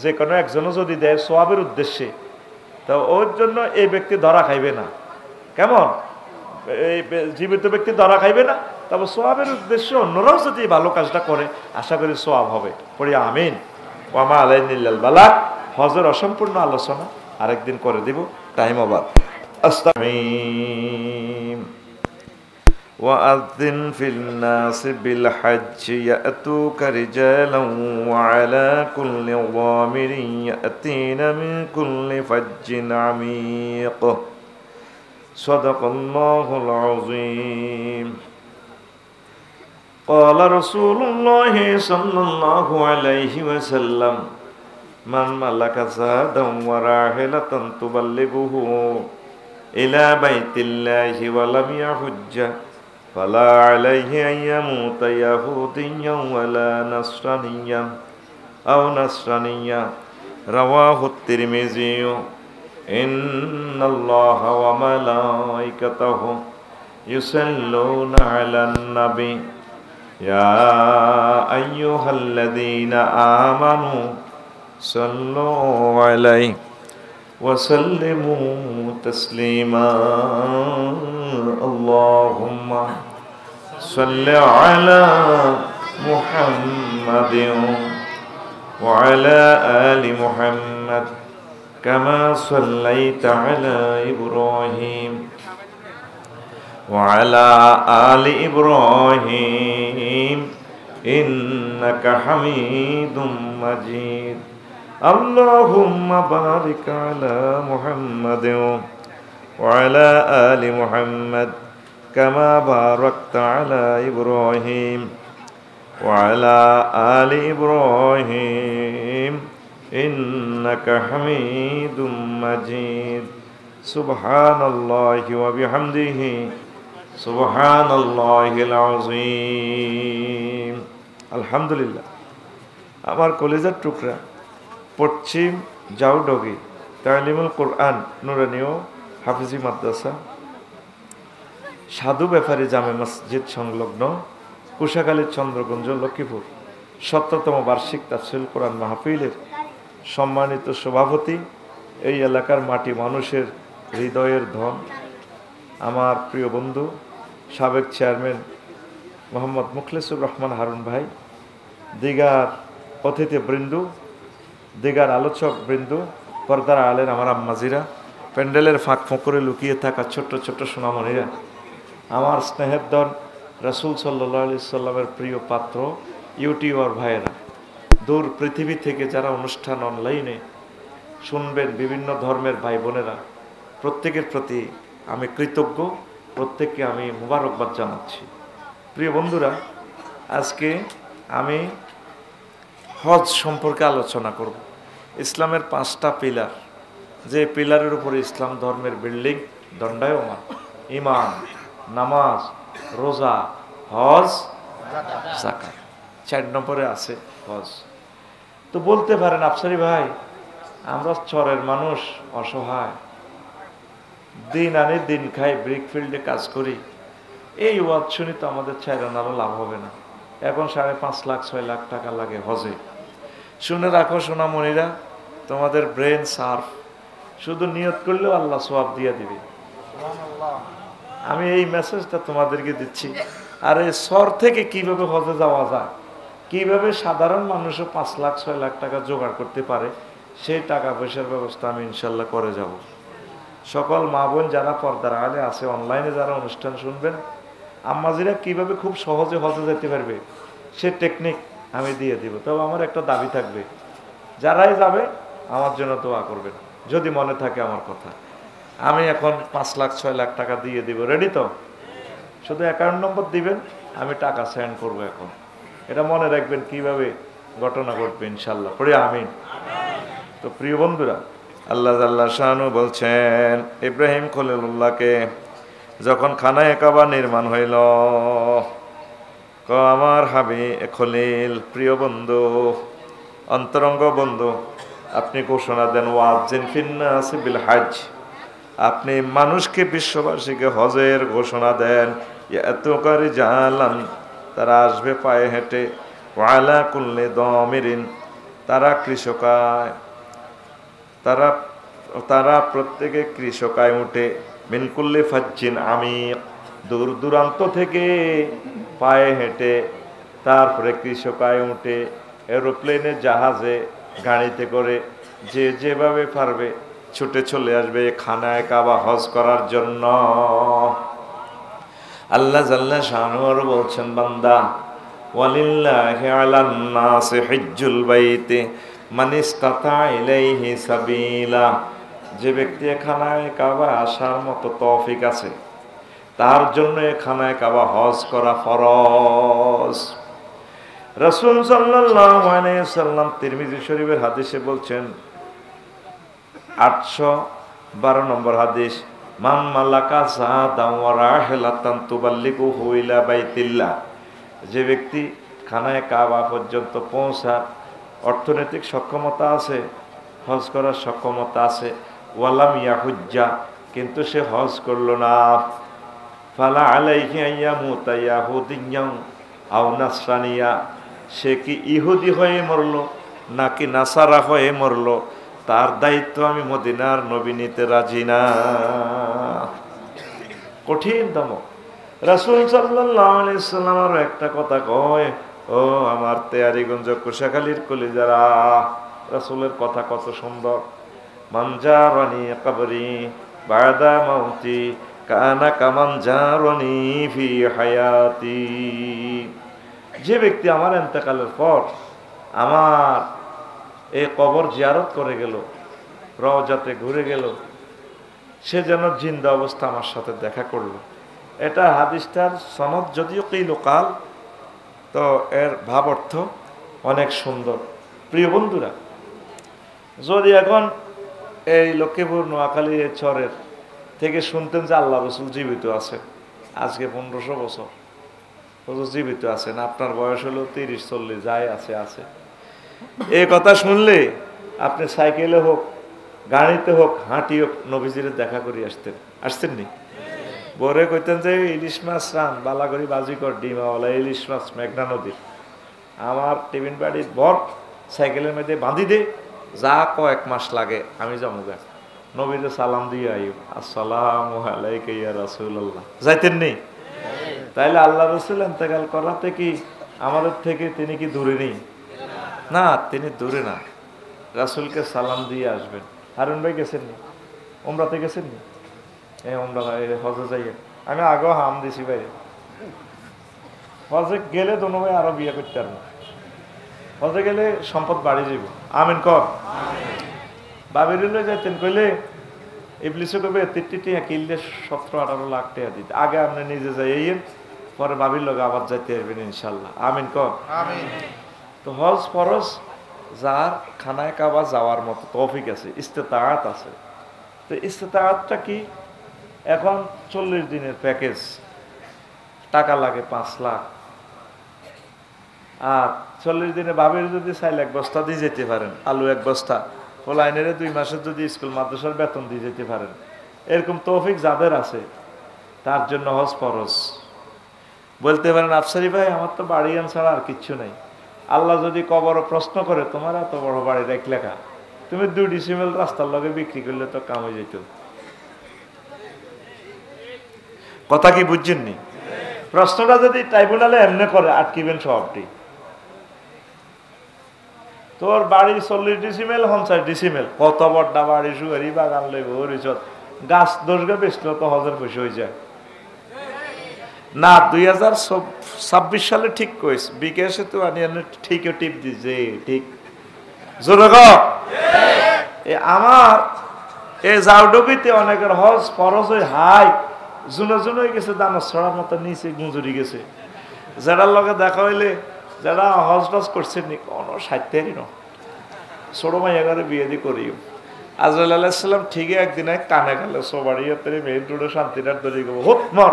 যে কোনো একজনও যদি দেয় সওয়াবের উদ্দেশ্যে, তো ওর জন্য এই ব্যক্তি ধরা খাইবে না। কেমন? এই জীবিত ব্যক্তি ধরা খাইবে না, তবে সওয়াবের উদ্দেশ্যে অন্যরাও যদি ভালো কাজটা করে, আশা করি সওয়াব হবে। পড়ি আমিন। ওয়ামা আলাইনিল বালাগ। হজের অসম্পূর্ণ আলোচনা আরেকদিন করে দিব, টাইম ওভার। আস্তাগফিরুল্লাহ। وأذن في الناس بالحج يأتوك رجالا وعلى كل ضامر يأتين من كل فج عميق صدق الله العظيم قال رسول الله صلى الله عليه وسلم من ملك زادا وراحلة تبلغه إلى بيت الله ولم يحج فلا عليه أن يموت يهوديا ولا نصرانيا أو نصرانيا رواه الترمذي إن الله وملائكته يصلون على النبي يا أيها الذين آمنوا صلوا عليه وسلموا تسليما اللهم صل على محمد وعلى آل محمد كما صليت على إبراهيم وعلى آل إبراهيم إنك حميد مجيد اللهم بارك على محمد وعلى آل محمد كما باركت على إبراهيم وعلى آل إبراهيم إنك حميد مجيد سبحان الله وبحمده سبحان الله العظيم الحمد لله আমার কলিজার টুকরা পশ্চিম জাউডগি তালিমুল কোরআন নুরানীয় হাফিজি মাদ্রাসা সাধু ব্যাপারী জামে মসজিদ সংলগ্ন কুশাখালী চন্দ্রগঞ্জ লক্ষ্মীপুর 17তম বার্ষিক তাফসীরুল কোরআন মাহফিলের সম্মানিত সভাপতি, এই এলাকার মাটি মানুষের হৃদয়ের ধন, আমার প্রিয় বন্ধু সাবেক চেয়ারম্যান মোহাম্মদ মুখলেসুর রহমান হারুন ভাই, দিগার অতিথিবৃন্দ, দিগার আলোচক বৃন্দ, পর্দার আলের আমার আম্মাজিরা, প্যান্ডেলের ফাঁক ফোঁকরে লুকিয়ে থাকা ছোট্ট ছোট্ট সোনামণিরা, আমার স্নেহের দল রাসূল সাল্লাল্লাহু আলাইহি সাল্লামের প্রিয় পাত্র ইউটিউবার ভাইয়েরা, দূর পৃথিবী থেকে যারা অনুষ্ঠান অনলাইনে শুনবেন, বিভিন্ন ধর্মের ভাই বোনেরা, প্রত্যেকের প্রতি আমি কৃতজ্ঞ, প্রত্যেককে আমি মুবারকবাদ জানাচ্ছি। প্রিয় বন্ধুরা, আজকে আমি হজ সম্পর্কে আলোচনা করব। ইসলামের 5টা পিলার, যে পিলারের উপরে ইসলাম ধর্মের বিল্ডিং দণ্ডায়মান: ঈমান, নামাজ, রোজা, হজ, যাকাত। 4 নম্বরে আছে হজ। তো বলতে পারেন, আফসারি ভাই, আমরা চরের মানুষ, অসহায়, দিন আনি দিন খাই, ব্রিক ফিল্ডে কাজ করি, এই ওয়াজ শুনি তো আমাদের চাইরানারও লাভ হবে না। এখন 5.5 লাখ 6 লাখ টাকা লাগে হজে। শুনে রাখো সোনামণিরা, তোমাদের ব্রেন সার্ফ, শুধু নিয়ত করলেও আল্লাহ সওয়াব দিয়ে দিবে। আমি এই মেসেজটা তোমাদেরকে দিচ্ছি। আর এই সর থেকে কিভাবে হজে যাওয়া যায়, কিভাবে সাধারণ মানুষও 5 লাখ 6 লাখ টাকা জোগাড় করতে পারে, সেই টাকা পয়সার ব্যবস্থা আমি ইনশাল্লাহ করে যাব। সকল মা বোন যারা পর্দার আলে আছে, অনলাইনে যারা অনুষ্ঠান শুনবেন, আম্মাজিরা কিভাবে খুব সহজে হজে যেতে পারবে সে টেকনিক আমি দিয়ে দিব। তবে আমার একটা দাবি থাকবে, যারাই যাবে আমার জন্য দোয়া করবেন, যদি মনে থাকে আমার কথা। আমি এখন 5 লাখ 6 লাখ টাকা দিয়ে দিব, রেডি তো? শুধু অ্যাকাউন্ট নম্বর দিবেন, আমি টাকা সেন্ড করব। এখন এটা মনে রাখবেন কিভাবে ঘটনা ঘটবে ইনশাল্লাহ, পড়ে আমিন। তো প্রিয় বন্ধুরা, আল্লাহ জাল্লা শানু বলছেন, ইব্রাহিম খলিলুল্লাহকে যখন খানায়ে কাবা নির্মাণ হইল, আমার খলিল, প্রিয় বন্ধু, অন্তরঙ্গ বন্ধু, আপনি ঘোষণা দেন, ওয়াজ্জিন ফিন্নাসি বিল হজ, আপনি মানুষকে, বিশ্ববাসীকে হজের ঘোষণা দেন। ইয়াতুকা রিজালান, তারা আসবে পায়ে হেঁটে, ওয়ালা কুল্লি দামিরিন, তারা কৃষকায়, তারা প্রত্যেকে কৃষকায় উঠে, মিন কুল্লি ফাজ্জিন আমিক, দূর দূরান্ত থেকে পায়ে হেঁটে, তারপরে কৃষকায় উঠে, এরোপ্লেনে, জাহাজে, গাড়িতে করে, যে যেভাবে পারবে ছুটে চলে আসবে খানায়ে কাবা হজ করার জন্য। আল্লাহ জাল্লা শানুর বলছেন, বান্দা, ওয়ালিল্লাহি আলান নাসি হিজ্জুল বাইতি মান ইসতাতা ইলাইহি সাবিলা, যে ব্যক্তি খানায়ে কাবা আসার মতো তৌফিক আছে, তার জন্য খানায়ে কাবা হজ করা ফরজ। রাসূল সাল্লাল্লাহু আলাইহি সাল্লাম তিরমিজি শরীফের হাদিসে বলছেন, 812 নম্বর হাদিস, মান মালাকা যাদান ওয়া রাহিলাতান তুবাল্লিগুহু ইলা বাইতিল্লাহ, যে ব্যক্তি খানায়ে কাবা পর্যন্ত পৌঁছার অর্থনৈতিক সক্ষমতা আছে, হজ করার সক্ষমতা আছে, ওয়ালাম ইয়াহুজ্জা, কিন্তু সে হজ করলো না, ফালা আলাইহি আইয়ামুতা ইয়াহুদিয়্যান আও নাসরানিয়া, সে কি ইহুদি হয়ে মরলো নাকি নাসারা হয়ে মরলো, তার দায়িত্ব আমি মদিনার নবী নিতে রাজি না। কঠিন দমক। রাসূল সাল্লাল্লাহু আলাইহি সাল্লাম আরো একটা কথা কয়, ও আমার তেয়ারিগঞ্জ কুশাখালীর কলিজারা, রাসূলের কথা কত সুন্দর। মান জারানি কবরি বাদা মাউতি কানা কামান জারানি ফি হায়াতি, যে ব্যক্তি আমার ইন্তেকালের পর আমার এই কবর জিয়ারত করে গেল, রওজাতে ঘুরে গেল, সে যেন জিন্দা অবস্থা আমার সাথে দেখা করলো। এটা হাদিসটার সনদ যদিও কি লোকাল, তো এর ভাব অর্থ অনেক সুন্দর। প্রিয় বন্ধুরা, যদি এখন এই লক্ষ্মীপুর নোয়াখালী চরের থেকে শুনতেন যে আল্লাহ রসুল জীবিত আছে, আজকে 1500 বছর জীবিত আছেন, আপনার বয়স হলো 30-40, যাই আছে, এই কথা শুনলে আপনি সাইকেলে হোক, গাড়িতে হোক, হাঁটি হোক, নবীজিরে দেখা করে আসতেননি? বরে কইতেন যে ইলিশ মাছ রান বালাগড়ি বাজিকর ডিমাওয়ালা ইলিশ মাছ মেঘনা নদীর, আমার টিফিন বাড়ির বর সাইকেলের মধ্যে বাঁধি দে, যা কয়েক মাস লাগে আমি যাবো। নবীরে সালাম দিয়ে আইব, আসসালামু আলাইকা ইয়া রাসূলুল্লাহ, যাইতেননি? তাইলে আল্লাহ রসুল ইন্তেকাল করাতে কি আমাদের থেকে তিনি কি দূরে নেই? না, তিনি দূরে না, রাসূলকে সালাম দিয়ে আসবেন। হারুন ভাই গেছেন নি? ওমরাতে গেছেন নি? ওমরা হজে যাইয়ে আমি আগেও হাম দিছি বাইরে। হজে গেলে দোনো ভাই আরো বিয়ে করতে পারবো। হজে গেলে সম্পদ বাড়ি যাব। আমিন কর। বাবির যাইতেন কইলে ইবলিসে কবে 33 কিনলে 17-18 লাখ টাকা দিতে। আগে আপনি নিজে যাইয়েন, পরে বাবির লোক আবার যাইতে পারবেন ইনশাল্লাহ। আমিন কর। তো হজ ফরজ, যার খানায় কাবা যাওয়ার মতো তৌফিক আছে, ইস্তেতাআত আছে। তো ইস্তেতাআতটা কি? এখন 40 দিনের প্যাকেজ, টাকা লাগে 5 লাখ। আর 40 দিনে বাবির যদি 4 লাখ বস্তা দিয়ে যেতে পারেন, আলু 1 বস্তা, লাইনের 2 মাসের যদি স্কুল মাদ্রাসার বেতন দিয়ে যেতে পারেন, এরকম তৌফিক যাদের আছে তার জন্য হজ ফরজ। বলতে পারেন আফসারি ভাই আমার তো বাড়ি ছাড়া আর কিচ্ছু নাই। আল্লাহ যদি কবর প্রশ্ন করে তোমার এত বড় বাড়ি রাখলে কা, তুমি 2 ডিসিমেল রাস্তার লগে বিক্রি করলে তো কামে যেত। কথা কি বুঝছেননি? প্রশ্নটা যদি ট্রাইব্যুনালে এমনি করে আটকিবেন সবটি। তোর বাড়ি 40 ডিসিমেল 50 ডিসিমেল, কত বড়টা বাড়ি, সুগারি বাগান লইব, হরিচত গাছ 10 গা বেচলে তো হজের পয়সা হয়ে যায় না। 2026 সালে ঠিক কইস বিকেশে তো ঠিকই টিপ দিছে ঠিক জোরে গ। আমার এই জাউডবিতে অনেকের হজ ফরজ হয়ে হাই জুনো জুনো হয়ে গেছে, দানা ছড়ার মতো নিচে গুঁজুরি গেছে। যারা লগে দেখা হইলে যারা হজ টজ করছেন নি কোনো সাহিত্যেরই ন ছোট মাইয়া করে বিয়ে দিয়ে করিও। আজরাইল আলাইহিস সালাম ঠিকই একদিন কানে গেল সোবাড়িয়াতে মেইন রোডে শান্তিনাথ দড়ি গো হুত মর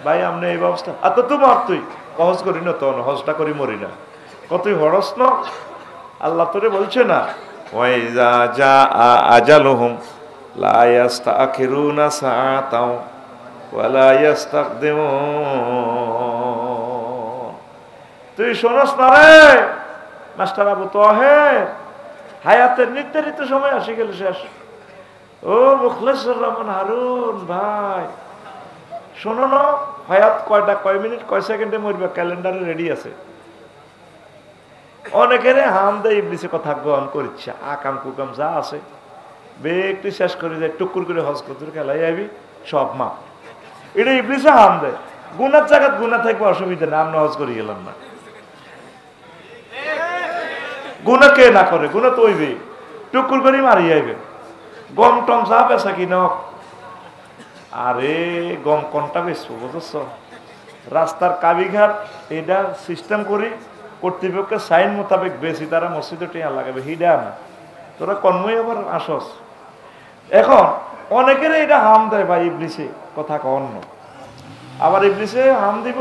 ভাই আমনে এই ব্যবস্থা আর তো তোমার তুই হজ করি না, তখন হজটা করি মরি না, কতই হরস ন। আল্লাহ তোরে বলছে না ওয়াইজা জা আজালুহুম লা ইস্তাখিরুনা সাআতাও ওয়ালা ইস্তাকদিমুন। তুই শোনস না রে মাস্টার আবু তাহের, হায়াতের নির্ধারিত সময় আসি গেল শেষ। ও মুখলেসুর রহমান হারুন ভাই শোনো না, হায়াত কয়টা, কয় মিনিট, কয় সেকেন্ডে মরবে ক্যালেন্ডারে রেডি আছে। অনেকের হাম দেয় ইবলিসে কথা গ্রহণ করিচ্ছে, আকাম কুকাম যা আছে বেগটি শেষ করে যায়, টুকুর করে হজ কতুর খেলাই যাবি সব মা। এটা ইবলিসে হাম দেয়। গুনার জায়গাত গুনা থাকবে অসুবিধা না, আমরা হজ করি গেলাম না। গুনা কে না করে, গুনা তো হইবে, টুকুর করে মারি যাইবে। গম টম যা বেচা কি নক, আরে গম কোনটা বেচবো বুঝছ? রাস্তার কাবিঘাট এটা সিস্টেম করি কর্তৃপক্ষের সাইন মোতাবেক বেশি তারা মসজিদে টিয়া লাগাবে, হিডা না তোরা কর্মই আবার আসস। এখন অনেকের এটা হাম দেয় ভাই ইবলিসে কথা অন্য, আবার ইবলিসে হাম দিব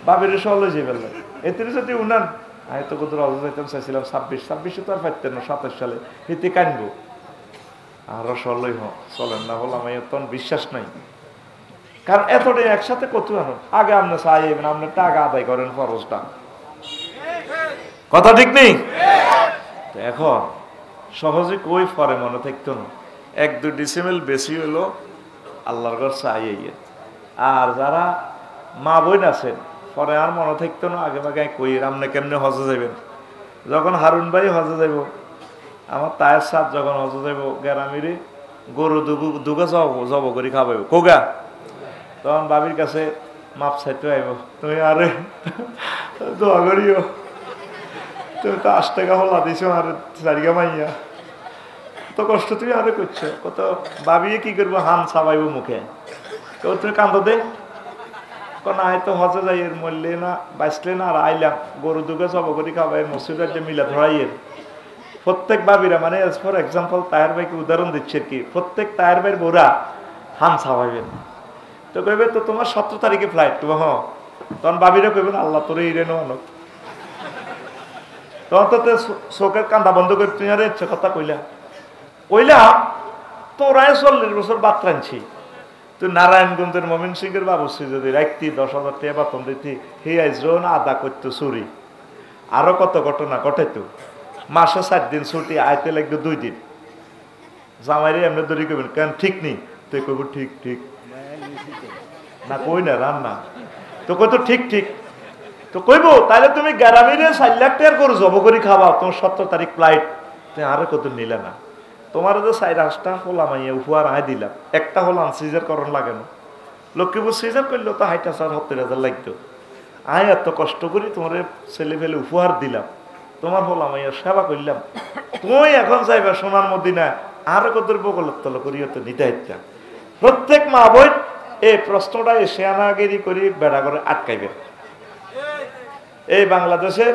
বাবির সহলে যে বেলা এতে যদি উনান আমি তো কত রজ যাইতাম চাইছিলাম 26 তো আর পাইতেন না, 27 সালে হিতে কানবো আরো সহলই চলেন না হল আমি তখন বিশ্বাস নাই। কারণ এতটাই একসাথে কত আনো আগে আপনি চাইবেন, আপনি টাকা আদায় করেন ফরজটা, কথা ঠিক নেই? এখন সহজে কই ফরে মনে থাকতো না, 1-2 ডিসিমেল বেশি হলো আল্লাহর ঘর চাইয়ে। আর যারা মা বোন আছেন পরে আর মনে থাকতো না, আগে ভাগে কই আপনি কেমনে হজে যাবেন। যখন হারুন ভাই হজে যাইব, আমার তায়ের সাথ যখন হজে যাইব গ্রামের গরু দুগা জব করে খাওয়াইব কোগা, তখন বাবির কাছে মাপ চাইতে আইব, তুমি আরে দোয়া করিও, তুমি তো 8 টাকা হলা দিছ আর 4 গা মাইয়া, তো কষ্ট তুমি আরে করছো কত। ভাবিয়ে কি করবো, হান ছাবাইব মুখে, কেউ তুমি কান্দ দে না, তো হজে যাই এর মরলে না বাঁচলে না, আর আইলাম গরু দুগে জব করি খাবাই মসজিদের যে মিলা ধরাইয়ের প্রত্যেক ভাবিরা, মানে এজ ফর এক্সাম্পল তায়ের ভাইকে উদাহরণ দিচ্ছে কি, প্রত্যেক তায়ের ভাইয়ের বোরা হান ছাবাইবেন। তো কইবে তো তোমার 17 তারিখে ফ্লাইট, তো হ্যাঁ, তখন ভাবিরা কইবেন আল্লাহ তোরে ইরেনো আনক, তখন তো চোখের কান্দা বন্ধ করে তুই আরে ইচ্ছে কথা কইলা তোরাই 40 বছর বাদ রানছি, তুই নারায়ণগঞ্জের মমিন সিংহের বাবুসি যদি রাখতি 10,000 টাকা বেতন দিতি, হে আইজও না আদা করতো চুরি, আরো কত ঘটনা ঘটাইতো, মাসে 4 দিন ছুটি, আইতে লাগতো 2 দিন। জামাইরে এমনি দড়ি কইবেন কেন ঠিক নেই, তুই কইব ঠিক ঠিক না, কই না রান্না তো কই তো ঠিক ঠিক, তো কইব তাহলে তুমি গ্রামের 4 লাখ টাকার গরু জব করি খাওয়া, তোমার 17 তারিখ ফ্লাইট, তুমি আরো কত নিলে না, তোমার যে 4-5টা হলাম উপহার আয় দিলাম, একটা হলাম সিজার করণ লাগে না, লক্ষ্মীপুর সিজার করলে তো 60,000-70,000 লাগতো। আয় এত কষ্ট করি তোমার ছেলে ফেলে উপহার দিলাম, তোমার হলাম সেবা করলাম, তুমি এখন চাইবা সোনার মদিনা আর কত বকলতল করিও তো নিতে ইচ্ছা। প্রত্যেক মা বোন এই প্রশ্নটা শেয়ানাগিরি করি বেড়া করে আটকাইবে। এই বাংলাদেশে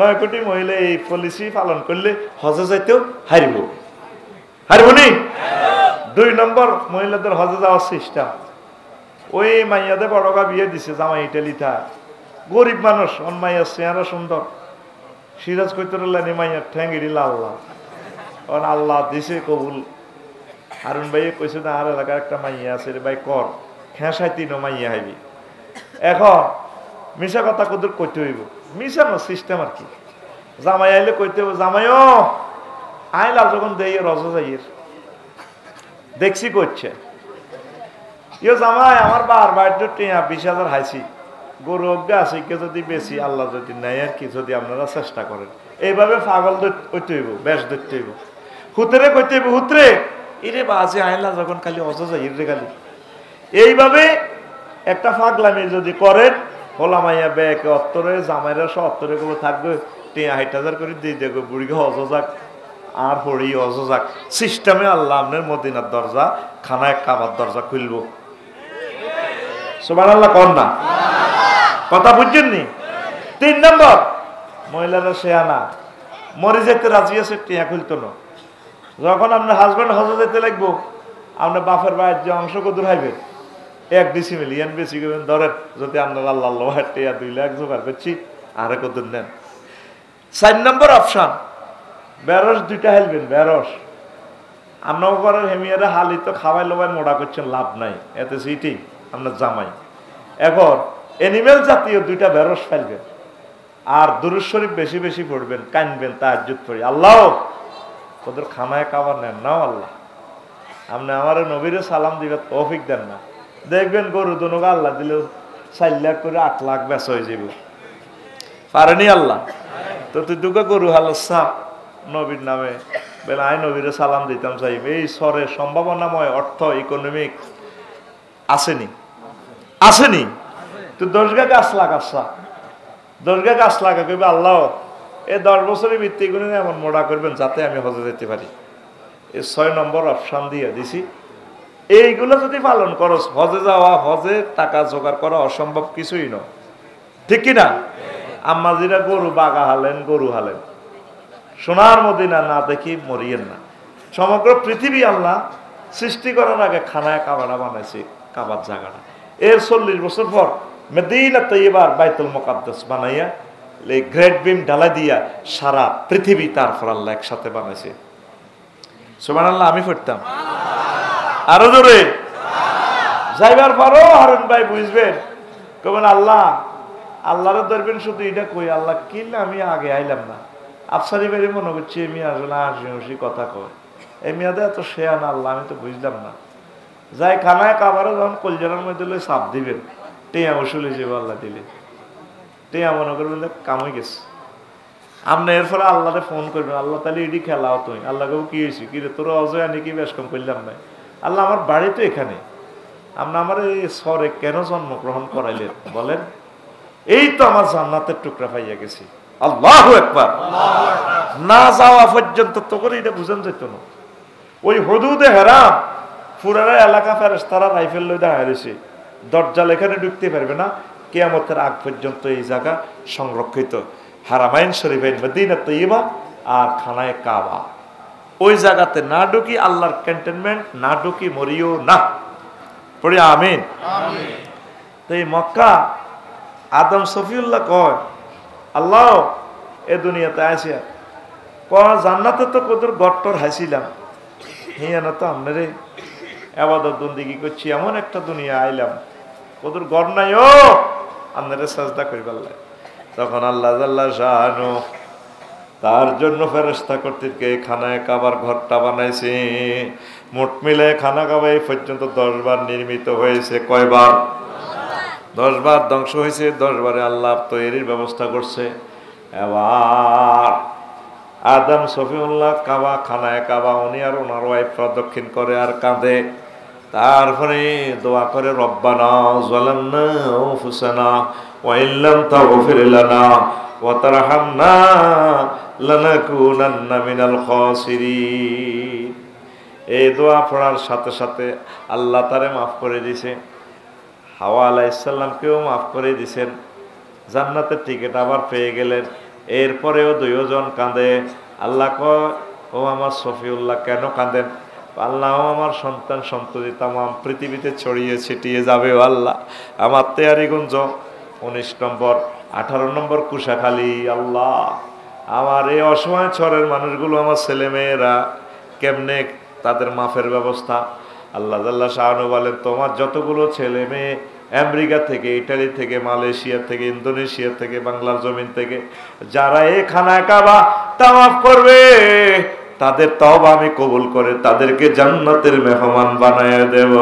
9 কোটি মহিলা এই পলিসি পালন করলে হজে যাইতেও হারিব, হারিবনি। 2 নম্বর মহিলাদের হজে যাওয়ার সিস্টেম, ওই মাইয়াদের বড়গা বিয়ে দিছে জামাই ইটালি থা, গরিব মানুষ, অন মাইয়ার চেহারা সুন্দর, সিরাজ কৈতরুল্লাহ মাইয়ার ঠ্যাঙ্গিরি লাল লাল, আল্লাহ দিছে কবুল। হারুন ভাই কইছে না আর এলাকার একটা মাইয়া আছে রে ভাই কর, খেসাই 3 মাইয়া হাইবি। এখন মিশা কথা কদর কইতে হইব, মিশানো সিস্টেম আর কি। জামাই আইলে কইতে হইব জামাইও আইলা যখন দেই রজ যাইয়ের দেখছি করছে, ইয়ে জামাই আমার বারবার 20,000 হাইছি, গরু অজ্ঞা আছে কে যদি বেশি আল্লাহ যদি নেয় আর কি, যদি আপনারা চেষ্টা করেন। এইভাবে পাগল ধরতে হইব, বেশ ধরতে হইব, হুতরে কইতে হইব হুতরে ইরে বাজে আইলা যখন খালি অজ যাইয়ের রে খালি। এইভাবে একটা ফাগলামি যদি করেন, হোলামাইয়া ব্যাকে অত্তরে জামাইরা অত্তরে করে থাকবে, 60,000 করে দিয়ে দেখো বুড়িকে অজ যাক আর পড়ি অজ যাক সিস্টেমে আল্লাহ আপনার মদিনার দরজা, খানায় কাবার দরজা খুলবো। সুবহানাল্লাহ কর না, কথা বুঝছেননি? 3 নম্বর মহিলারা শেয়ানা, মরে যেতে রাজি আছে, টিয়া খুলতো না। যখন আপনার হাজব্যান্ড হজে যেতে লাগবো, আপনার বাপের ভাইয়ের যে অংশ কদুর হাইবে 1 ডিসিমিলিয়ন বেশি করবেন ধরেন, যদি আপনার আল্লাহ টিয়া 2 লাখ জোগাড় করছি আরে কদুর নেন। 4 নম্বর অপশন, বেরস 2টা হেলবেন, বেরস আপনার ঘরের হেমিয়ারা হালি তো খাওয়াই লোবাই মোড়া করছেন, লাভ নাই, এতে সিটি আপনার জামাই। এখন এনিমেল জাতীয় 2টা বেরস ফেলবেন, আর দুরূদ শরীফ বেশি বেশি পড়বেন, কানবেন, তাহাজ্জুদ পড়ি, আল্লাহ ওদের খানায় খাবার নেন না আল্লাহ, আপনি আমার নবীরে সালাম দিবে তৌফিক দেন না। দেখবেন গরু দুনোগা আল্লাহ দিলে 4 লাখ করে 8 লাখ বেচা হয়ে যাবে, পারেনি আল্লাহ। তো তুই দুগা গরু হালসা নবীর নামে বেলা আই নবীরে সালাম দিতাম চাইব, এই সরে সম্ভাবনাময় অর্থ ইকোনমিক আসেনি, আসেনি। তুই 10 গাছ লাগাচ্ছা, 10 গাছ লাগা কইবে আল্লাহ এই 10 বছরের ভিত্তি করে এমন মোড়া করবেন যাতে আমি হজে যেতে পারি। এই 6 নম্বর অপশন দিয়ে দিছি। এইগুলো যদি পালন করো, হজে যাওয়া, হজে টাকা জোগাড় করা অসম্ভব কিছুই নয়, ঠিক কিনা? আম্মাজিরা গরু বাগা হালেন, গরু হালেন, সোনার মদিনা না দেখি মরিয়েন না। সমগ্র পৃথিবী আল্লাহ সৃষ্টি করার আগে খানায় কাবাটা বানাইছে, কাবার জায়গাটা। এর 40 বছর পর মদিনা তৈয়বার বাইতুল মুকাদ্দাস বানাইয়া এই গ্রেট বিম ঢালাই দিয়া সারা পৃথিবী তারপর আল্লাহ একসাথে বানাইছে। সুবহানাল্লাহ, আমি পড়তাম আরো জোরে। যাইবার পরও হারুন ভাই বুঝবেন, কবেন আল্লাহ আল্লাহরে ধরবেন শুধু এটা কই, আল্লাহ কিনলে আমি আগে আইলাম না। আফসারি বাড়ি মনে করছি এমি আসলে হাসি হাসি কথা কয়, এমিয়াদে এত শেয়া না আল্লাহ, আমি তো বুঝলাম না। যাই খানায় কাবারও যখন কলজারের মধ্যে লই চাপ দিবেন, টেয়া উসুলে যাবে আল্লাহ দিলে, টেয়া মনে করবেন কামই গেছে। আপনি এরপরে আল্লাহরে ফোন করবেন, আল্লাহ তাহলে এটি খেলাও তুই, আল্লাহ কেউ কি হয়েছি, কি রে তোর অজয় আনি কি বেশ কম করলাম নাই, আল্লাহ আমার বাড়ি তো এখানে, আপনি আমার এই সরে কেন জন্মগ্রহণ করাইলেন বলেন? এই তো আমার জান্নাতের টুকরা পাইয়া গেছি। আল্লাহু আকবার। না যাওয়া পর্যন্ত তো করে এটা বুঝান যেত না। ওই হুদুদে হারাম পুরানা এলাকা ফেরেশতারা রাইফেল লই দাঁড়ায় রয়েছে, দরজাল এখানে ঢুকতে পারবে না, কিয়ামতের আগ পর্যন্ত এই জায়গা সংরক্ষিত। হারামাইন শরীফাইন মদিনা তৈয়বা আর খানায় কাবা, ওই জায়গাতে না ঢুকি, আল্লাহর ক্যান্টনমেন্ট না ঢুকি মরিও না। পড়ি আমিন। তো এই মক্কা আদম সফিউল্লাহ কয় আল্লাহ এ দুনিয়াতে আসিয়া কয় জান্নাতে তো কদর গট্টর হাসিলাম, হিয়ানা তো আপনারে আবাদত বন্দেগী করছি, এমন একটা দুনিয়া আইলাম কদর গড় নাই, ও আপনারে সাজদা করিবার লাগে। তখন আল্লাহ জাল্লা শানু তার জন্য ফেরেশতা কর্তৃককে খানায় কাবার ঘরটা বানাইছে। মোট মিলে খানা কাবা এই পর্যন্ত 10 বার নির্মিত হয়েছে। কয়বার? 10 বার ধ্বংস হয়েছে, 10 বারে আল্লাহ তৈরির ব্যবস্থা করছে। এবার আদম সফিউল্লাহ কাবা খানায় কাবা উনি আর ওনার ওয়াইফ প্রদক্ষিণ করে আর কাঁদে। তারপরে দোয়া করে রব্বানা যালামনা আনফুসানা ওয়া ইল্লাম তাগফির লানা ওয়া তারহামনা লানাকুনান্না মিনাল খাসিরিন। এই দোয়া পড়ার সাথে সাথে আল্লাহ তারে মাফ করে দিয়েছে, হাওয়া আলাইহিস সালামকেও মাফ করে দিয়েছেন, জান্নাতের টিকিট আবার পেয়ে গেলেন। এরপরেও দুইজন কাঁদে। আল্লাহ কয়, ও আমার সফিউল্লাহ কেন কাঁদেন? আল্লাহ আমার সন্তান সন্ততি তামাম পৃথিবীতে ছড়িয়ে ছিটিয়ে যাবে ও আল্লাহ। আমার তেয়ারিগঞ্জ 19 নম্বর 18 নম্বর কুশাখালী, আল্লাহ আমার এই অসময় ছড়ের মানুষগুলো আমার ছেলে মেয়েরা কেমনে তাদের মাফের ব্যবস্থা? আল্লাহ জাল্লা শাহানু বলেন, তোমার যতগুলো ছেলে মেয়ে আমেরিকা থেকে, ইটালি থেকে, মালয়েশিয়া থেকে, ইন্দোনেশিয়া থেকে, বাংলার জমিন থেকে যারা এই খানায় কাবা তাওয়াফ করবে, তাদের তওবা আমি কবুল করে তাদেরকে জান্নাতের মেহমান বানায় দেব।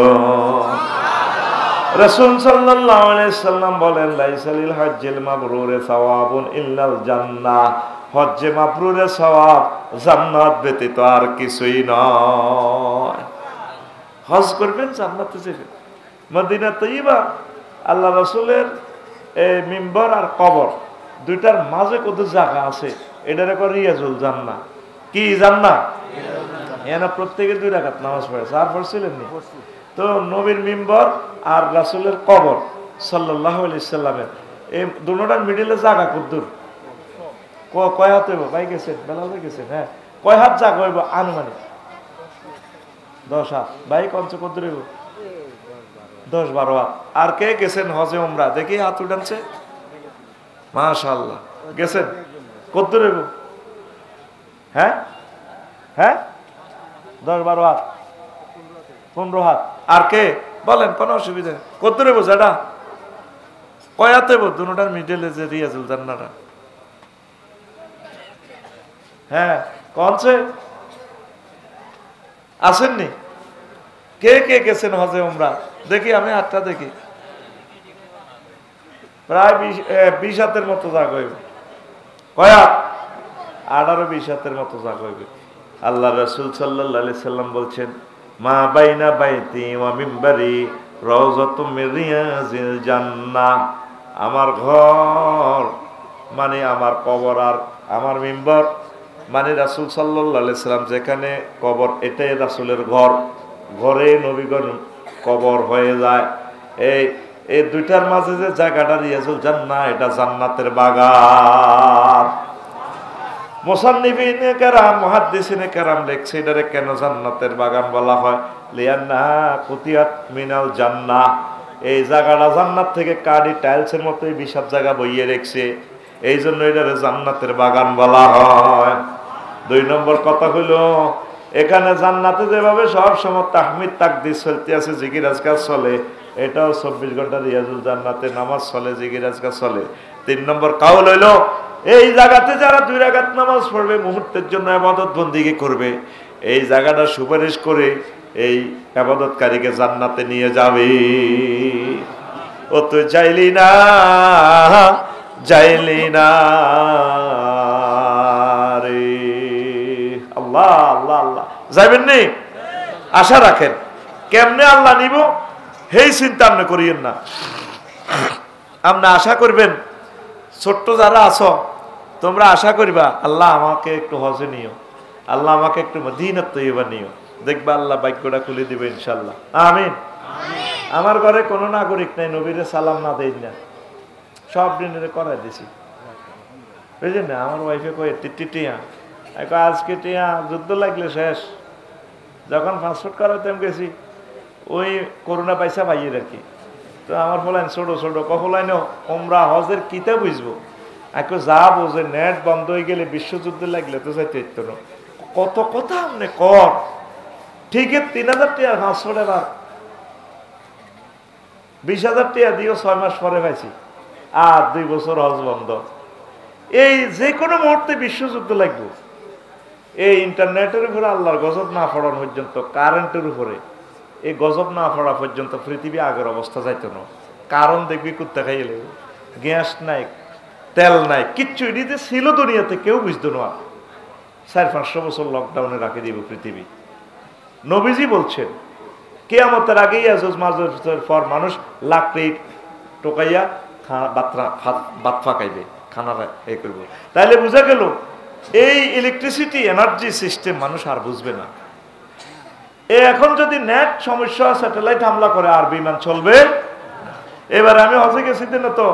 রাসূল সাল্লাল্লাহু আলাইহি সাল্লাম বলেন, লাইসালিল হজ্জিল মাবরুরে সাওয়াবুন ইল্লাল জান্নাহ। হজ্জে মাবরুরে সওয়াব জান্নাত ব্যতীত আর কিছুই নয়। হজ করবেন, জান্নাতে যাবেন। মদিনা তৈয়বা আল্লাহ রাসূলের মিম্বর আর কবর দুইটার মাঝে কত জায়গা আছে, এটার একটা রিয়াজুল জান্নাহ। কি জান্নাহ? এনা প্রত্যেকে 2 রাকাত নামাজ পড়েছে। আর পড়ছিলেন নি? তো নবীর মিম্বর আর রাসূলের কবর সাল্লাল্লাহু আলাইহি সাল্লামের এই দুটোটার মিডলে জায়গা কতদূর? কয় হাত হইব? ভাই গেছেন, বেলা হয়ে গেছেন। হ্যাঁ, কয় হাত জায়গা হইব আনুমানিক? 10 হাত। ভাই কঞ্চ কতদূর হইব? 10-12 হাত। আর কে গেছেন হজে উমরা? দেখি হাত উঠানছে। মাশাআল্লাহ, গেছেন। কতদূর হইব? হ্যাঁ হ্যাঁ, 10-12 হাত, 15 হাত। আর কে বলেন? কোনো অসুবিধা নেই। কতদূর হইব যেটা? কয় হাত হইব? দুটোটার মিডলে যে রিয়াজুল জান্নাহটা। হ্যাঁ, কনছে আসেননি? কে কে গেছেন হজে উমরা? দেখি আমি হাতটা দেখি। প্রায় 20 হাতের মতো জায়গা হইবে। কয় হাত? 18-20 হাতের মতো জায়গা হইবে। আল্লাহ রাসূল সাল্লাল্লাহু আলাইহি সাল্লাম বলছেন, মা বাইনা বাইতি ওয়া মিম্বারি রাউযাতুম মির রিয়াজিল জান্নাহ। আমার ঘর মানে আমার কবর আর আমার মিম্বর মানে রাসূল সাল্লাল্লাহু আলাইহি সাল্লাম যেখানে কবর, এটাই রাসূলের ঘর। ঘরে নবীগণ কবর হয়ে যায়। এই দুইটার মাঝে যে জায়গাটা রিয়াজুল জান্নাহ, এটা জান্নাতের বাগান। মুসান্নিফিনে কেরাম, মুহাদ্দিসিনে কেরাম লেখছে এটারে কেন জান্নাতের বাগান বলা হয়। লিয়ান্নাহা কুতিয়াত মিনাল জান্নাহ। এই জায়গাটা জান্নাত থেকে কাঠি টাইলসের মতো 20 জায়গা বইয়ে রেখেছে, এই জন্য এটারে জান্নাতের বাগান বলা হয়। 2 নম্বর কথা হইল, এখানে জান্নাতে যেভাবে সব সময় তাহমিদ তাকদিস চলতে আছে, জিকির আজকার চলে, এটাও 24 ঘন্টা রিয়াজুল জান্নাতে নামাজ চলে, জিকির আজকার চলে। 3 নম্বর কাউল হইল, এই জায়গাতে যারা 2 রাকাত নামাজ পড়বে, মুহূর্তের জন্য ইবাদত বন্দেগী করবে, এই জায়গাটা সুপারিশ করে এই ইবাদতকারীকে জান্নাতে নিয়ে যাবে। ও তো যাইলি না, যাইলি না রে। আল্লাহ আল্লাহ আল্লাহ, যাইবেন নি? আশা রাখেন। কেমনে আল্লাহ নিব সেই চিন্তা আপনি করিয়েন না। আপনি আশা করবেন, ছোট্ট যারা আছো তোমরা আশা করিবা, আল্লাহ আমাকে একটু হজে নিও, আল্লাহ আমাকে একটু মদিনাত তৈয়বা নিও, দেখবা আল্লাহ ভাগ্যটা খুলে দিবে ইনশাল্লাহ। আমিন। আমার ঘরে কোনো নাগরিক নাই নবীরে সালাম না দেই না, সব দিনের করাই দিছি, বুঝলেন না? আমার ওয়াইফে কয়ে টিয়া আজকে টিয়া যুদ্ধ লাগলে শেষ। যখন পাসপোর্ট করাতে গেছি, ওই করোনা পয়সা পাইয়ে রাখি, তো আমার ফলাইন ছোট ছোট কখলাইন ওমরা হজের কিতা বুঝবো, এখন যা বোঝে নেট বন্ধ হয়ে গেলে বিশ্বযুদ্ধ লাগলে তো চাইতে না, কত কথা আপনি কর। ঠিকই 3000 টাকা পাসপোর্ট, এবার 20,000 টাকা দিয়েও 6 মাস পরে পাইছি, আর 2 বছর হজ বন্ধ। এই যে কোনো মুহূর্তে বিশ্বযুদ্ধ লাগবে। এই ইন্টারনেটের উপরে আল্লাহর গজব না পড়ানো পর্যন্ত, কারেন্টের উপরে এই গজব না পড়া পর্যন্ত পৃথিবী আগের অবস্থা যাইতো না। কারণ দেখবি কুত্তা খাইলে, গ্যাস নাই, তেল নাই, কিচ্ছু এটি ছিল দুনিয়াতে, কেউ বুঝতো না। 400-500 বছর লকডাউনে রাখে দিব পৃথিবী। নবীজি বলছেন কিয়ামতের আগেই আজজ মাজজের পর মানুষ লাকড়ি টোকাইয়া ভাত ফাঁকাইবে, খানা এ করব। তাইলে বোঝা গেল এই ইলেকট্রিসিটি এনার্জি সিস্টেম মানুষ আর বুঝবে না। এখন যদি নেট সমস্যা, স্যাটেলাইট হামলা করে আর বিমান চলবে। এবার আমি হজে গেছি না, তো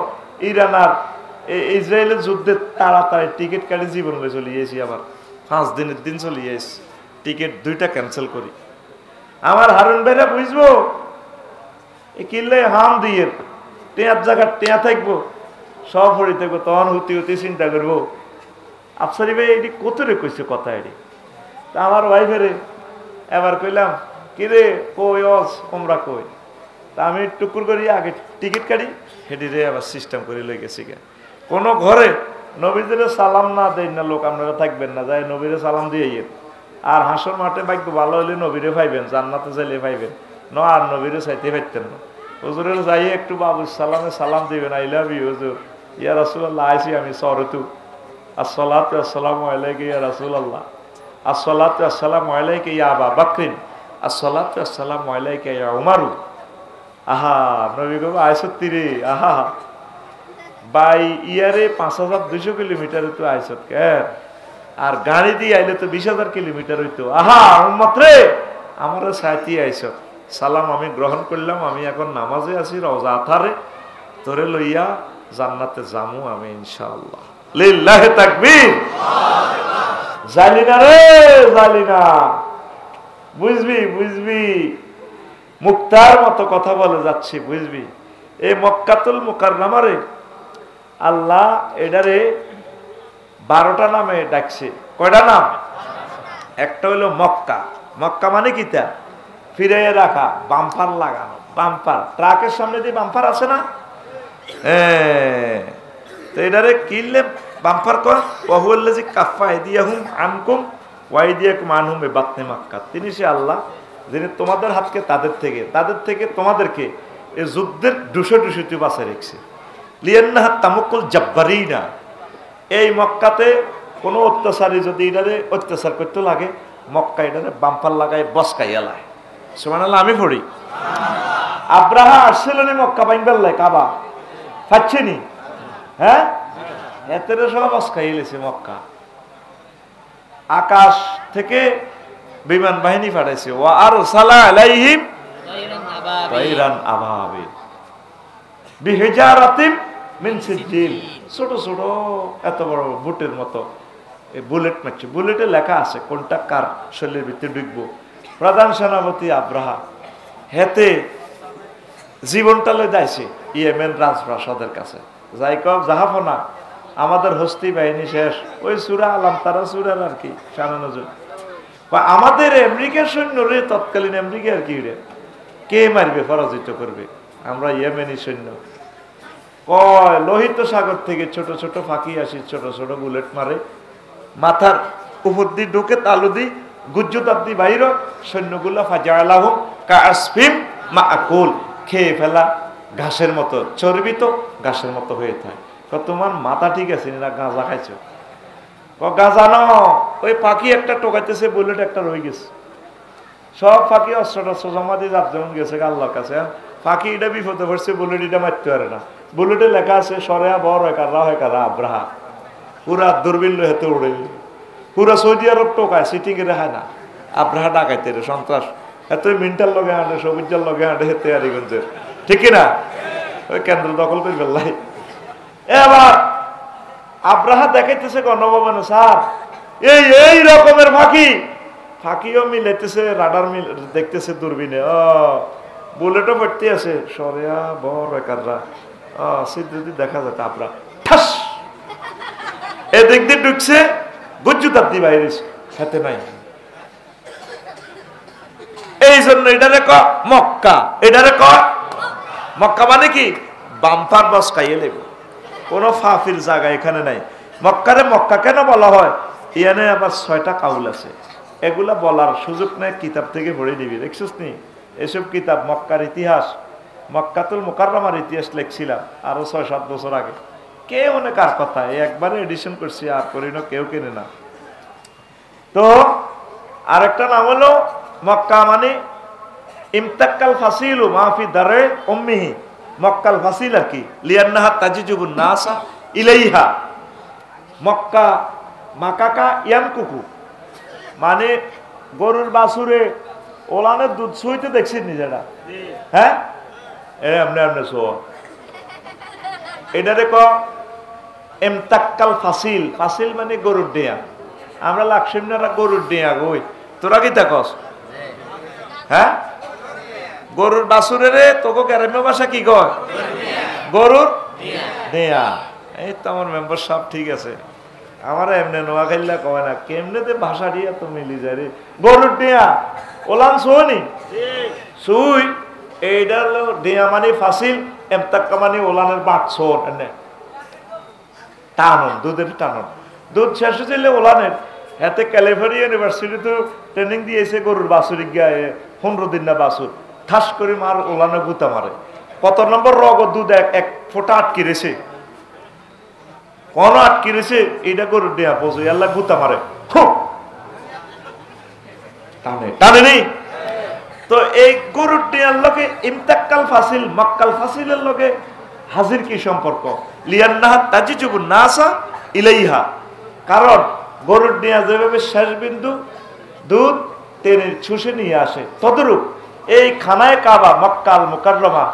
ইরান আর ইসরায়েলের যুদ্ধে তাড়াতাড়ি টিকিট কাটি জীবন হয়ে চলে গিয়েছি। আবার 5 দিনের দিন চলে গিয়েছি, টিকিট 2টা ক্যান্সেল করি। আমার হারুন ভাইরা বুঝবো এ কিনলে হাম দিয়ে টেঁয়ার জায়গা টেঁয়া থাকবো, সব হরি থাকবো, তখন হতি হতি চিন্তা করবো আফসারি ভাই এটি কত রে কইছে কথা এটি। তা আমার ওয়াইফেরে এবার কইলাম কিরে কই অস তোমরা কই, তা আমি টুকুর করি আগে টিকিট কাটি, হেঁটে রে আবার সিস্টেম করে লই গেছি। কোনো ঘরে নবীদের সালাম না দেয় না লোক, আপনারা থাকবেন না, যাই নবীরে সালাম দিয়ে আর হাসর মাঠে ভাগ্য ভালো হইলে নবীরে পাইবেন, জান্নাতে যাইলে পাইবেন, আর নবীরে চাইতে পারতেন না। হুজুরের যাই একটু বাবু সালামে সালাম দিবেন, আই লাভ ইউ হুজুর, ইয়া রাসূলুল্লাহ আইছি আমি সরতু, আসসালাতু আসসালামু আলাইকা ইয়া রাসূলুল্লাহ, আসসালাতু আসসালামু আলাইকা ইয়া আবা বকর, আসসালাতু আসসালামু আলাইকা ইয়া উমর। আহা নবী গো আইছো তিরে, আহা বাই ইয়ারে 5200 কিলোমিটারে তো আইছো কে, আর গাড়ি দিয়ে আইলে তো 20,000 কিলোমিটার হইতো। আহা উম্মত রে, আমারও সাথী আইছো, সালাম আমি গ্রহণ করলাম, আমি এখন নামাজে আছি রওজা আথারে, তোরে লইয়া জান্নাতে যামু আমি ইনশাআল্লাহ। লিল্লাহি তাকবীর। জালিনা রে জালিনা, বুঝবি বুঝবি, মুক্তার মতো কথা বলে যাচ্ছি, বুঝবি। এই মক্কাতুল মুকাররমারে আল্লাহ এটারে 12টা নামে ডাকছে। কয়টা নাম? একটা হইলো মক্কা। মক্কা মানে কি? তা ফিরে রাখা, বাম্পার লাগানো, বাম্পার, ট্রাকের সামনে দিয়ে বাম্পার আছে না, তো এটারে কিনলে বাম্পার কর। ওয়াহুয়াল্লাযী কাফফা আইদিয়াহুম আনকুম ওয়া আইদিয়াকুম আনহুম বিবাতনি মাক্কা। তিনি সে আল্লাহ যিনি তোমাদের হাতকে তাদের থেকে তোমাদেরকে এই যুদ্ধের দুশো বাঁচায় রেখেছে। লিয়ান্নাহা তামাক্কুল জাব্বারিনা, এই মক্কাতে কোনো অত্যাচারী যদি এটারে অত্যাচার করতে লাগে, মক্কা এটারে বাম্পার লাগায় বসকাইয়া লায়। সুবহানাল্লাহ আমি পড়ি। আব্রাহা আসছিলেন মক্কা বাইনবার লাই, কাবা পাচ্ছেনি, হ্যাঁ এতেরে সব বসকাইয়া লেছে মক্কা। আকাশ থেকে বিমান বাহিনী পাঠাইছে, ওয়া আরসালা আলাইহিম তাইরান আবাবিল বিহিজারাতিম মিন সিজিল। ছোট ছোট এত বড় বুটের মতো বুলেট মারছে। বুলেটে লেখা আছে কোনটা কার শরীরের ভিতরে ঢুকবো। প্রধান সেনাপতি আব্রাহা হেতে জীবনটা লয়ে যাইছে ইয়েমেন রাজপ্রাসাদের কাছে, যাই কব জাহাফনা আমাদের হস্তি বাহিনী শেষ। ওই সূরা আলাম তারা সূরার আর কি শানানজুল, বা আমাদের আমেরিকার সৈন্য রে, তৎকালীন আমেরিকার কি রে, কে মারবে, পরাজিত করবে? আমরা ইয়েমেনি সৈন্য। কয় লোহিত সাগর থেকে ছোট ছোট ফাঁকি আসি, ছোট ছোট বুলেট মারে, মাথার উপর দিয়ে ঢুকে তালু দি গুজ্জুতার দি বাইর, সৈন্যগুলা ফাজালাহুম কাআসফিম মাআকুল, খেয়ে ফেলা ঘাসের মতো, চর্বিত ঘাসের মতো হয়ে থাকে। তোমার মাথা ঠিক আছে না, গাঁজা খাইছো? গাঁজা ন, ওই পাখি একটা টোকাইতেছে, বুলেট একটা রয়ে গেছে। সব ফাঁকি অস্ত্র টস্ত্র জমা দিয়ে যার যেমন গেছে আল্লাহর কাছে। ফাঁকি এটা বিপদে পড়ছে, বুলেট এটা মারতে পারে না। বুলেটে লেখা আছে সরেয়া বড় হয় কারা হয় কারা আব্রাহা, পুরা দূরবীন হেতে উড়ে, পুরা সৌদি আরব টোকায়, সিটিং এ রেহায় না। আব্রাহা ডাকাইতে রে সন্ত্রাস, এত মিন্টার লগে হাঁটে, সবুজার লগে হাঁটে, হেতে আরিগঞ্জের, ঠিক না? ওই কেন্দ্র দখল করে ফেললাই। এবার আব্রাহা দেখাইতেছে গণভবনে, স্যার এই রকমের ফাঁকিও মিলাইতেছে, রাডার মিল দেখতেছে দূরবীনে, বুলেটও পড়তে আছে সরেয়া বড় কাররা, সিদ্ধি দেখা যাচ্ছে। আপনার ঠাস এদিক দিয়ে ঢুকছে, গুজ্জু তাত্তি বাইরে খেতে নাই। এই জন্য এটারে ক মক্কা, এটারে ক মক্কা মানে কি? বাম্পার বস খাইয়ে নেবে, কোনো ফাফির জায়গা এখানে নাই। মক্কারে মক্কা কেন বলা হয়? ইয়ানে আবার 6টা কাউল আছে, এগুলা বলার সুযোগ নেই, কিতাব থেকে পড়ে নিবি। দেখছিস নি এসব কিতাব? মক্কার ইতিহাস, মক্কাতুল মুকাররমার ইতিহাস লিখছিলাম আরো 6-7 বছর আগে। কে মনে কার কথা, একবারে এডিশন করছি, আর করি না, কেউ কেনে না। তো আরেকটা নাম হলো মক্কা মানে ইমতাক্কাল ফাসিলু মাফি দারে উম্মিহি, মক্কাল ফাসিল আর কি লিয়ান্নাহা তাজিজুবুন নাসা ইলাইহা, মক্কা মাকাকা ইয়ামকুকু মানে গরুর বাছুরে ওলানের দুধ সইতে দেখছেন নিজেরা, হ্যাঁ এমনি এমনি সো এটা দেখো এমতাক্কাল ফাসিল, ফাসিল মানে গরুর ডেয়া, আমরা লাকসিমনারা গরুর ডেয়া গই, তোরা কি তাকস? হ্যাঁ গরুর বাছুরে রে তোকে গ্রাম্য ভাষা কি কয়? গরুর ডেয়া। এই তো আমার মেম্বার সব ঠিক আছে, আমার এমনি নোয়াখাইলা কয় না, কেমনেতে ভাষা দিয়া তো মিলি যায় রে। গরুর ডেয়া ওলান সোনি সুই, এইটা হলো ডেয়া মানে ফাসিল, এমতাক্কা মানে ওলানের বাট সোন, এনে টানন, দুধের টানন, দুধ শেষ হয়েছিল ওলানের। হাতে ক্যালিফোর্নিয়া ইউনিভার্সিটি তো ট্রেনিং দিয়েছে গরুর বাছুরি গায়ে 15 দিন না বাছুর ঠাস করে মার ওলানে গুতা মারে, কত নম্বর রগ দুধ এক ফোঁটা আটকে রেছে, কোন আটকে রেছে এইটা গরুর দেয়া বোঝে, আল্লাহ গুতা মারে টানে টানে নেই। তো এই গরুর দেয়ার লোকে ইমতাক্কাল ফাসিল মক্কাল ফাসিলের লোকে হাজির কি সম্পর্ক? লিয়ান্নাহা তাজিজুবুন নাসা ইলাইহা, কারণ গরুর দেয়া যেভাবে শেষ বিন্দু দুধ টেনে ছুষে নিয়ে আসে, তদরূপ এই খানায় কাবা মক্কাল মুকাররমা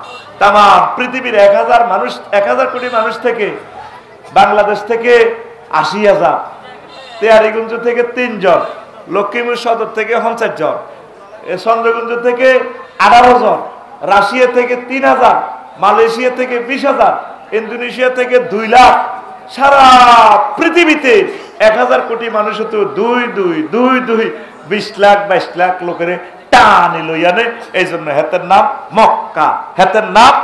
তাম পৃথিবীর 1000 কোটি মানুষ থেকে, বাংলাদেশ থেকে 80,000, তেয়ারিগঞ্জ থেকে 3 জন, লক্ষ্মীপুর সদর থেকে 50 জন, চন্দ্রগঞ্জ থেকে 18 জন, রাশিয়া থেকে 3000, মালয়েশিয়া থেকে 20,000, ইন্দোনেশিয়া থেকে 2 লাখ, সারা পৃথিবীতে 1000 কোটি মানুষ তো 20 লাখ 22 লাখ লোকের টানি লইয়ানে, এই জন্য হেতের নাম মক্কা, হেতের নাম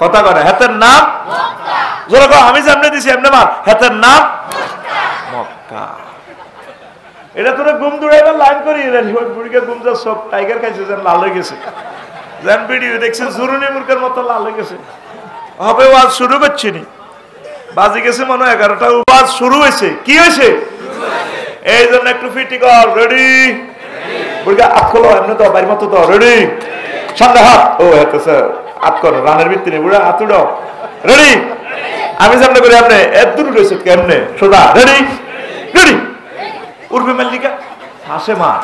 কথা করে, হেতের নাম মক্কা, আমি সামনে দিছি এমনি মার, হেতের নাম মক্কা। এটা তোরা ঘুম দৌড়াইবার লাইন করি, বুড়িকে ঘুম যা সব টাইগার খাইছে, যেন লাল হয়ে গেছে, যেন ভিডিও দেখছে জুরুনি মুরগের মতো লাল হয়ে গেছে। হবে ওয়াজ শুরু করছি নি, বাজে গেছে মনে হয় 11টা, ওয়াজ শুরু হয়েছে, কি হয়েছে? এই জন্য একটু ফিটি কর, রেডি বুড়িকে আত খোলো, এমনি তো বাড়ির মতো তো রেডি, সামনে হাত, ও হাতে স্যার আত করো, রানের ভিত্তি বুড়া হাত উড়াও, রেডি, আমি সামনে করি, আপনি এত দূর রয়েছে কেমনে, সোজা রেডি রেডি, উর্বে মাল্লিকা হাসে মার,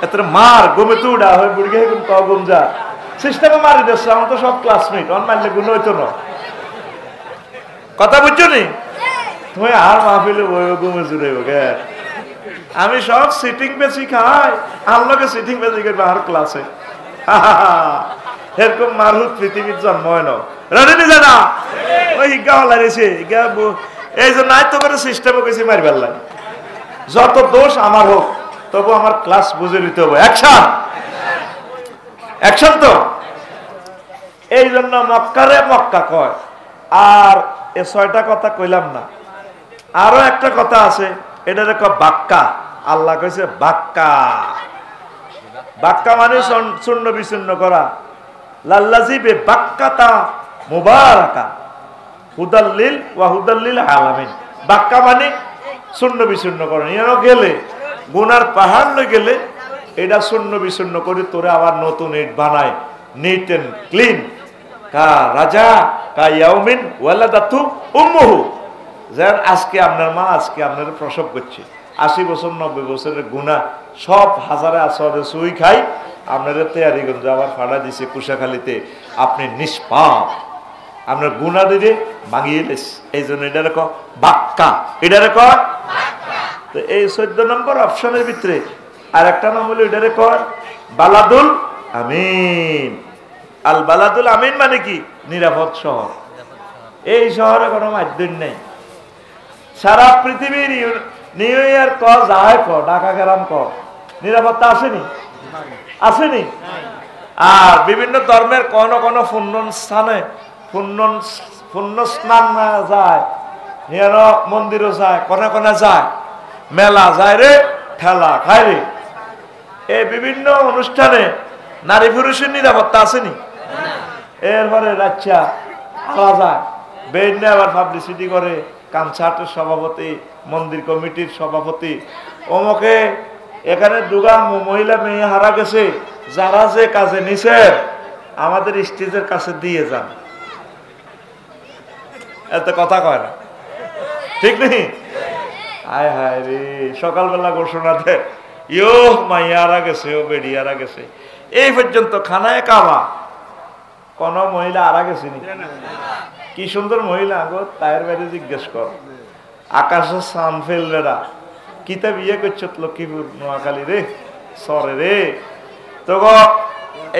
এত মার গমে তো উড়া হয়, বুড়িকে এখন পাও গম যা সিস্টেমে মারি দিচ্ছে, আমার তো সব ক্লাসমেট, অন মারলে গুণ হইতো না, কথা বুঝছো নি তুমি? আর মাহফিলে বই ঘুমে জুড়ে গে, আমি সব সিটিং বেশি খাই, আল্লাহকে সিটিং বেশি করবে আর ক্লাসে, এরকম মারহুত পৃথিবীর জন্ম হয় না, রানি জানা ওই হিগা হলা রেছে হিগা, এই জন্য আয় তো করে সিস্টেমে কেছি মারবার লাগে, যত দোষ আমার হোক তবু আমার ক্লাস বুঝে নিতে হবে, অ্যাকশন অ্যাকশন। তো এই জন্য মক্কারে মক্কা কয়। আর এ 6টা কথা কইলাম না, আরো একটা কথা আছে, এটা দেখো বাক্কা, আল্লাহ কইছে বাক্কা, বাক্কা মানে চূর্ণ বিচূর্ণ করা, লাল্লাজিবে বাক্কাতা মুবারাকা হুদাল্লিল ওয়া হুদাল্লিল আলামিন, বাক্কা মানে চূর্ণ বিচূর্ণ করা, ইয়ানো গেলে গুনার পাহাড় লই গেলে এটা চূর্ণ বিচূর্ণ করে তোরে আবার নতুন ইট বানায়, নিট এন্ড ক্লিন, কা রাজা কা ইয়াউমিন ওয়ালাদাতু উম্মুহু, যেন আজকে আপনার মা আজকে আপনার প্রসব করছে, 80 বছর 90 বছরের গুনাহ সব হাজারে আসরে সুই খাই, আপনার তেয়ারিগঞ্জ আবার ফাড়া দিছে কুশাখালীতে, আপনি নিষ্পাপ, আপনার গুনাহ দিয়ে ভাঙিয়ে লেস, এই জন্য এটা রেখো বাক্কা, এটা রেখো। তো এই 14 নম্বর অপশনের ভিতরে আর একটা নাম হলো এটা রেখো বালাদুল আমিন। আল বালাদুল আমিন মানে কি? নিরাপদ শহর। এই শহরে কোনো মাধ্যম নেই, সারা পৃথিবীর নিউ ইয়ার ক যায় ক ঢাকা গ্রাম ক নিরাপত্তা আসেনি, আসেনি। আর বিভিন্ন ধর্মের কোন কোন স্থানে পুণ্য স্নান যায়, মন্দিরও যায়, কোনে কোনে যায়, মেলা যায় রে, ঠেলা খায় রে। এই বিভিন্ন অনুষ্ঠানে নারী পুরুষের নিরাপত্তা আসেনি। এরপরে রাচ্চা আলা যায়, বেইনে আবার পাবলিসিটি করে, কনসার্টের সভাপতি, মন্দির কমিটির সভাপতি, অমুকে এখানে দুগা মহিলা মেয়ে হারা গেছে, যারা যে কাজে নিছে আমাদের স্টেজের কাছে দিয়ে যান। এত কথা কয় না, ঠিক নেই? হায় হায় রে, সকালবেলা ঘোষণা দেয় ইয়ো মাইয়া হারা গেছে, ও বেড়ি হারা গেছে। এই পর্যন্ত খানায় কাবা কোন মহিলা হারা গেছে নি? কি সুন্দর মহিলা গো, তাইর বাইরে জিজ্ঞেস কর। আকাশে সান ফেলবেরা কিতা বিয়ে করছ লক্ষ্মীপুর নোয়াখালী রে সরে রে। তো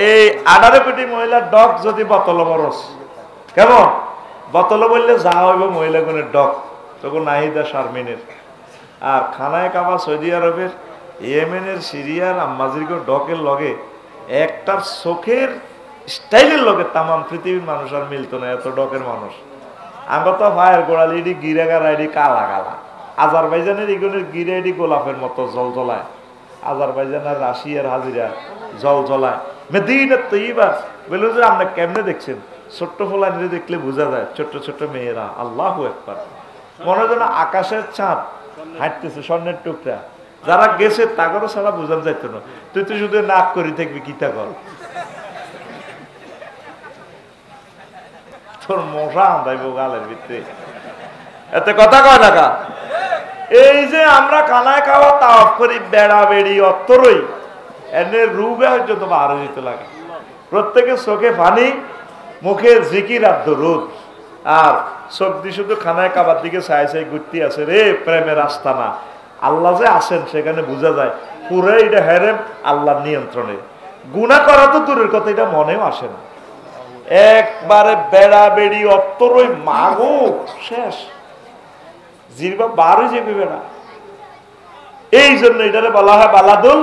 এই 18 কোটি মহিলার ডক যদি বোতল বরস কেমন বোতল বললে যা হইব মহিলা গুণের ডক তখন নাহিদা শারমিনের। আর খানায় কাবা সৌদি আরবের, ইয়েমেনের, সিরিয়ার, আম্মাজির ডকের লগে একটার চোখের স্টাইলের লগে তামাম পৃথিবীর মানুষ আর মিলতো না, এত ডকের মানুষ। আমরা তো ভাইয়ের গোড়ালি এটি গিরা গাড়া এটি কালা কালা। আজারবাইজানের এগুলোর গিরা এটি গোলাপের মতো জল জ্বলায়। আজারবাইজানের, রাশিয়ার হাজিরা জল জ্বলায়। মেদিনাত তৈবা বলুন যে আপনি কেমনে দেখছেন? ছোট্ট ফোলানিরে দেখলে বোঝা যায়, ছোট্ট ছোট্ট মেয়েরা। আল্লাহু আকবার, মনে হয় যেন আকাশের চাঁদ হাঁটতেছে, স্বর্ণের টুকরা। যারা গেছে তাগরও ছাড়া বোঝা যাইত না। তুই তো শুধু নাক করি থাকবি, কিতা কর তোর মশা আন্দাইব গালের ভিতরে। এতে কথা কয় না কা? এই যে আমরা খানায় খাওয়া তাওয়াফ করি, বেড়া বেড়ি অত্তরই এনে রুবে পর্যন্ত বার হয়ে যেতে লাগে। প্রত্যেকের চোখে পানি, মুখে জিকির আর দরুদ, আর চোখ দিয়ে শুধু খানায় কাবার দিকে চাই চাই ঘুরতে আছে রে। প্রেমের আস্তানা, আল্লাহ যে আছেন সেখানে বোঝা যায় পুরো এটা হেরেম আল্লাহর নিয়ন্ত্রণে। গুনাহ করা তো দূরের কথা, এটা মনেও আসে না। একবারে বেড়া বেড়ি অত্তরই মাগো শেষ, জিরবা বার হয়ে যাবে বেড়া। এই জন্য এটারে বলা হয় বালাদুল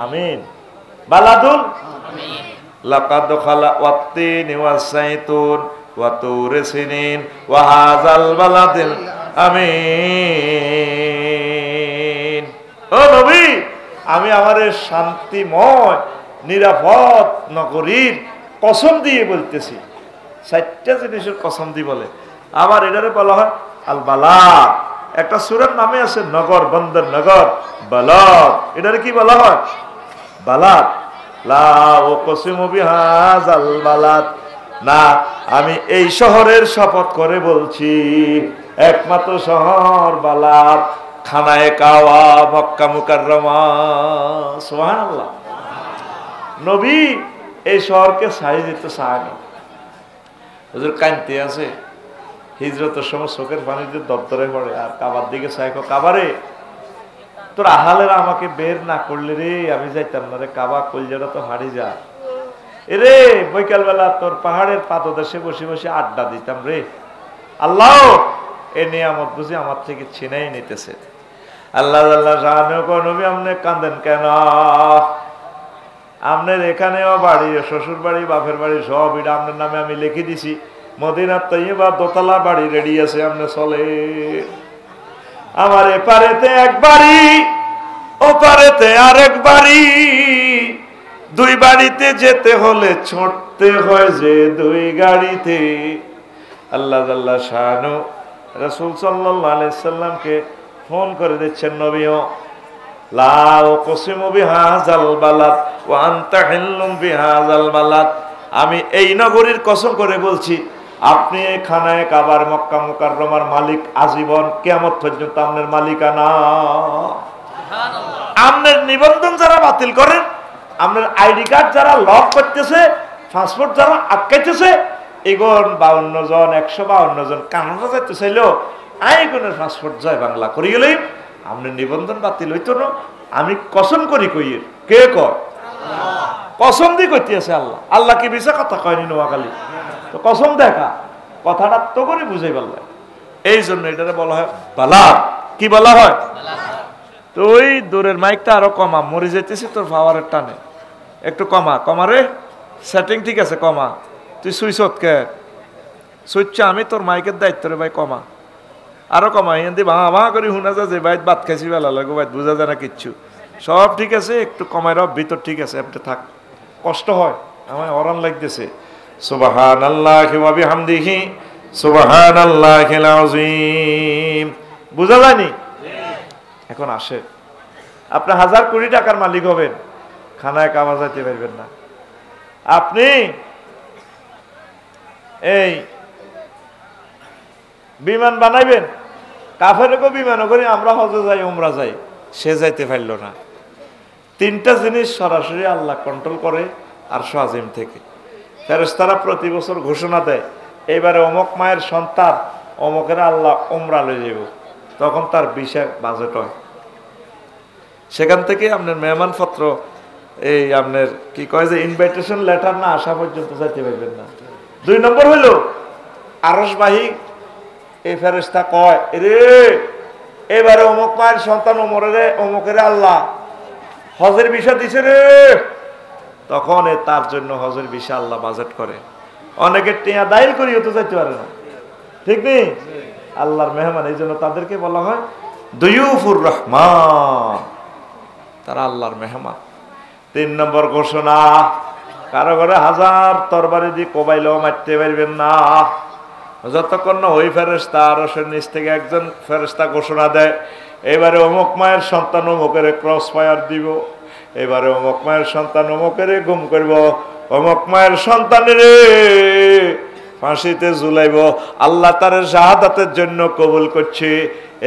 আমিন, বালাদুল লাকাদ খালা ওয়াত্তিন ওয়াসাইতুন ওয়া তুরি সিনিন ওয়া হাযাল বালাদিল আমিন। ও নবী, আমি আমাদের শান্তিময় নিরাপদ নগরীর কসম দিয়ে বলতেছি। 4টা জিনিসের কসম দিয়ে বলে। আবার এটারে বলা হয় আল বালাদ। একটা সূরার নামে আছে নগর, বন্দর নগর, বালাদ। এটারে কি বলা হয়? বালাদ। লা উকসিমু বিহাযাল বালাদ, না আমি এই শহরের শপথ করে বলছি, একমাত্র শহর বালাদ, খানায়ে কাওয়া, মক্কা মুকাররমা। সুবহানাল্লাহ। নবী এই শহরকে ছাড়িয়ে দিতে চায় না। হুজুর কাঁদতে আছে, হিজরতের সময় চোখের পানি দিয়ে দপ্তরে পড়ে, আর কাবার দিকে চাইকো, কাবারে তোর আহালেরা আমাকে বের না করলে রে আমি যাইতাম না রে। কাবা কলজাটা তো হারিয়ে যা এরে, বৈকালবেলা তোর পাহাড়ের পাদদেশে বসে বসে আড্ডা দিতাম রে। আল্লাহ এ নিয়ামত বুঝি আমার থেকে ছিনাই নিতেছে। আল্লাহ আল্লাহ জানো কোন নবী আপনি কাঁদেন কেন? আপনার এখানেও বাড়ি, শ্বশুর বাড়ি, বাপের বাড়ি সব এটা আপনার নামে আমি লিখে দিছি। মদিনার তৈবা দোতলা বাড়ি রেডি আছে, আপনি চলে। আমার এপারেতে এক বাড়ি, ওপারেতে আরেক বাড়ি, দুই বাড়িতে যেতে হলে ছুটতে হয় যে দুই গাড়িতে। আল্লাহ আল্লাহ শানু রাসূল সাল্লাল্লাহু আলাইহি সাল্লামকে ফোন করে দিচ্ছেন, নবীও লা উকসিমু বিহাযাল বালাদ ওয়া আনতা হিল্লুম বিহাযাল বালাদ, আমি এই নগরীর কসম করে বলছি, আপনি এই খানায় কাবার মক্কা মুকাররমার মালিক আজীবন, কিয়ামত পর্যন্ত আপনার মালিকানা। আপনার নিবন্ধন যারা বাতিল করেন, আপনার আইডি কার্ড যারা লক করতেছে, পাসপোর্ট যারা আটকাইতেছে, এগোন 52 জন, 152 জন কানাডা যাইতে চাইলেও আইগুনের পাসপোর্ট জয় বাংলা করে গেলেই আপনার নিবন্ধন বাতিল হইতো না। আমি কসম করি কইয়ের, কে কয়? কসম দিয়ে কইতে আছে আল্লাহ। আল্লাহ কি মিছা কথা কয়নি নোয়াখালী? তো কসম দেখা কথাটা তো করে বুঝাই পারলাম। এই জন্য এটারে বলা হয় বালাদ। কি বলা হয়? তো ওই দূরের মাইকটা আরো কমা, মরে যেতেছি তোর পাওয়ারের টানে, একটু কমা। কমা রে, সেটিং ঠিক আছে, কমা। তুই সুইচত কে সুইচ, আমি তোর মাইকের দায়িত্ব রে ভাই, কমা, আরো কমা। হিন্দি ভাঙা ভাঙা করে শুনা যায় যে ভাই ভাত খাইছি বেলা লাগো, ভাই বোঝা যায় না কিচ্ছু। সব ঠিক আছে, একটু কমাই রব, ভিতর ঠিক আছে, আপনি থাক। কষ্ট হয়, আমার অরান লাগতেছে। সুবহানাল্লাহি ওয়া বিহামদিহি সুবহানাল্লাহিল আযীম। বুঝা যায়নি? এখন আসে, আপনি 1000 কোটি টাকার মালিক হবেন, খানায় কাবা যাইতে পারবেন না। আপনি এই বিমান বানাইবেন, কাফেরকে বিমান করে আমরা হজে যাই, উমরা যাই, সে যাইতে পারল না। 3টা জিনিস সরাসরি আল্লাহ কন্ট্রোল করে আরশ আজিম থেকে। ফেরেশতারা প্রতি বছর ঘোষণা দেয়, এবারে অমুক মায়ের সন্তান অমুকের আল্লাহ উমরা লয়ে যাব, তখন তার বিশাল বাজেট হয়। সেখান থেকে আপনার মেহমানপত্র, এই আপনার কি কয় যে ইনভাইটেশন লেটার না আসা পর্যন্ত যাইতে পারবেন না। 2 নম্বর হইল আরশবাহী এই ফেরেশতা কয়, রে এবারে অমুক মায়ের সন্তান অমুকের আল্লাহ হজের ভিসা দিছে রে, তখন তার জন্য হজের ভিসা আল্লাহ বাজেট করে। অনেকে টিয়া দাইল করিও তো যাইতে পারে না, ঠিক নেই? আল্লাহর মেহমান, এই জন্য তাদেরকে বলা হয় দুয়ুফুর রহমান, তারা আল্লাহর মেহমান। 3 নম্বর ঘোষণা, কারো ঘরে 1000 তরবারি দিয়ে কোবাইলেও মারতে পারবেন না, যতক্ষণ না ওই ফেরেশতা আরশের নিচ থেকে একজন ফেরেশতা ঘোষণা দেয়, এবারে অমুক মায়ের সন্তান অমুকের ক্রস ফায়ার দিব, এবারে অমুক মায়ের সন্তান অমুকের গুম করব, অমুক মায়ের সন্তানের ফাঁসিতে ঝুলাইব, আল্লাহ তার শাহাদাতের জন্য কবুল করছে।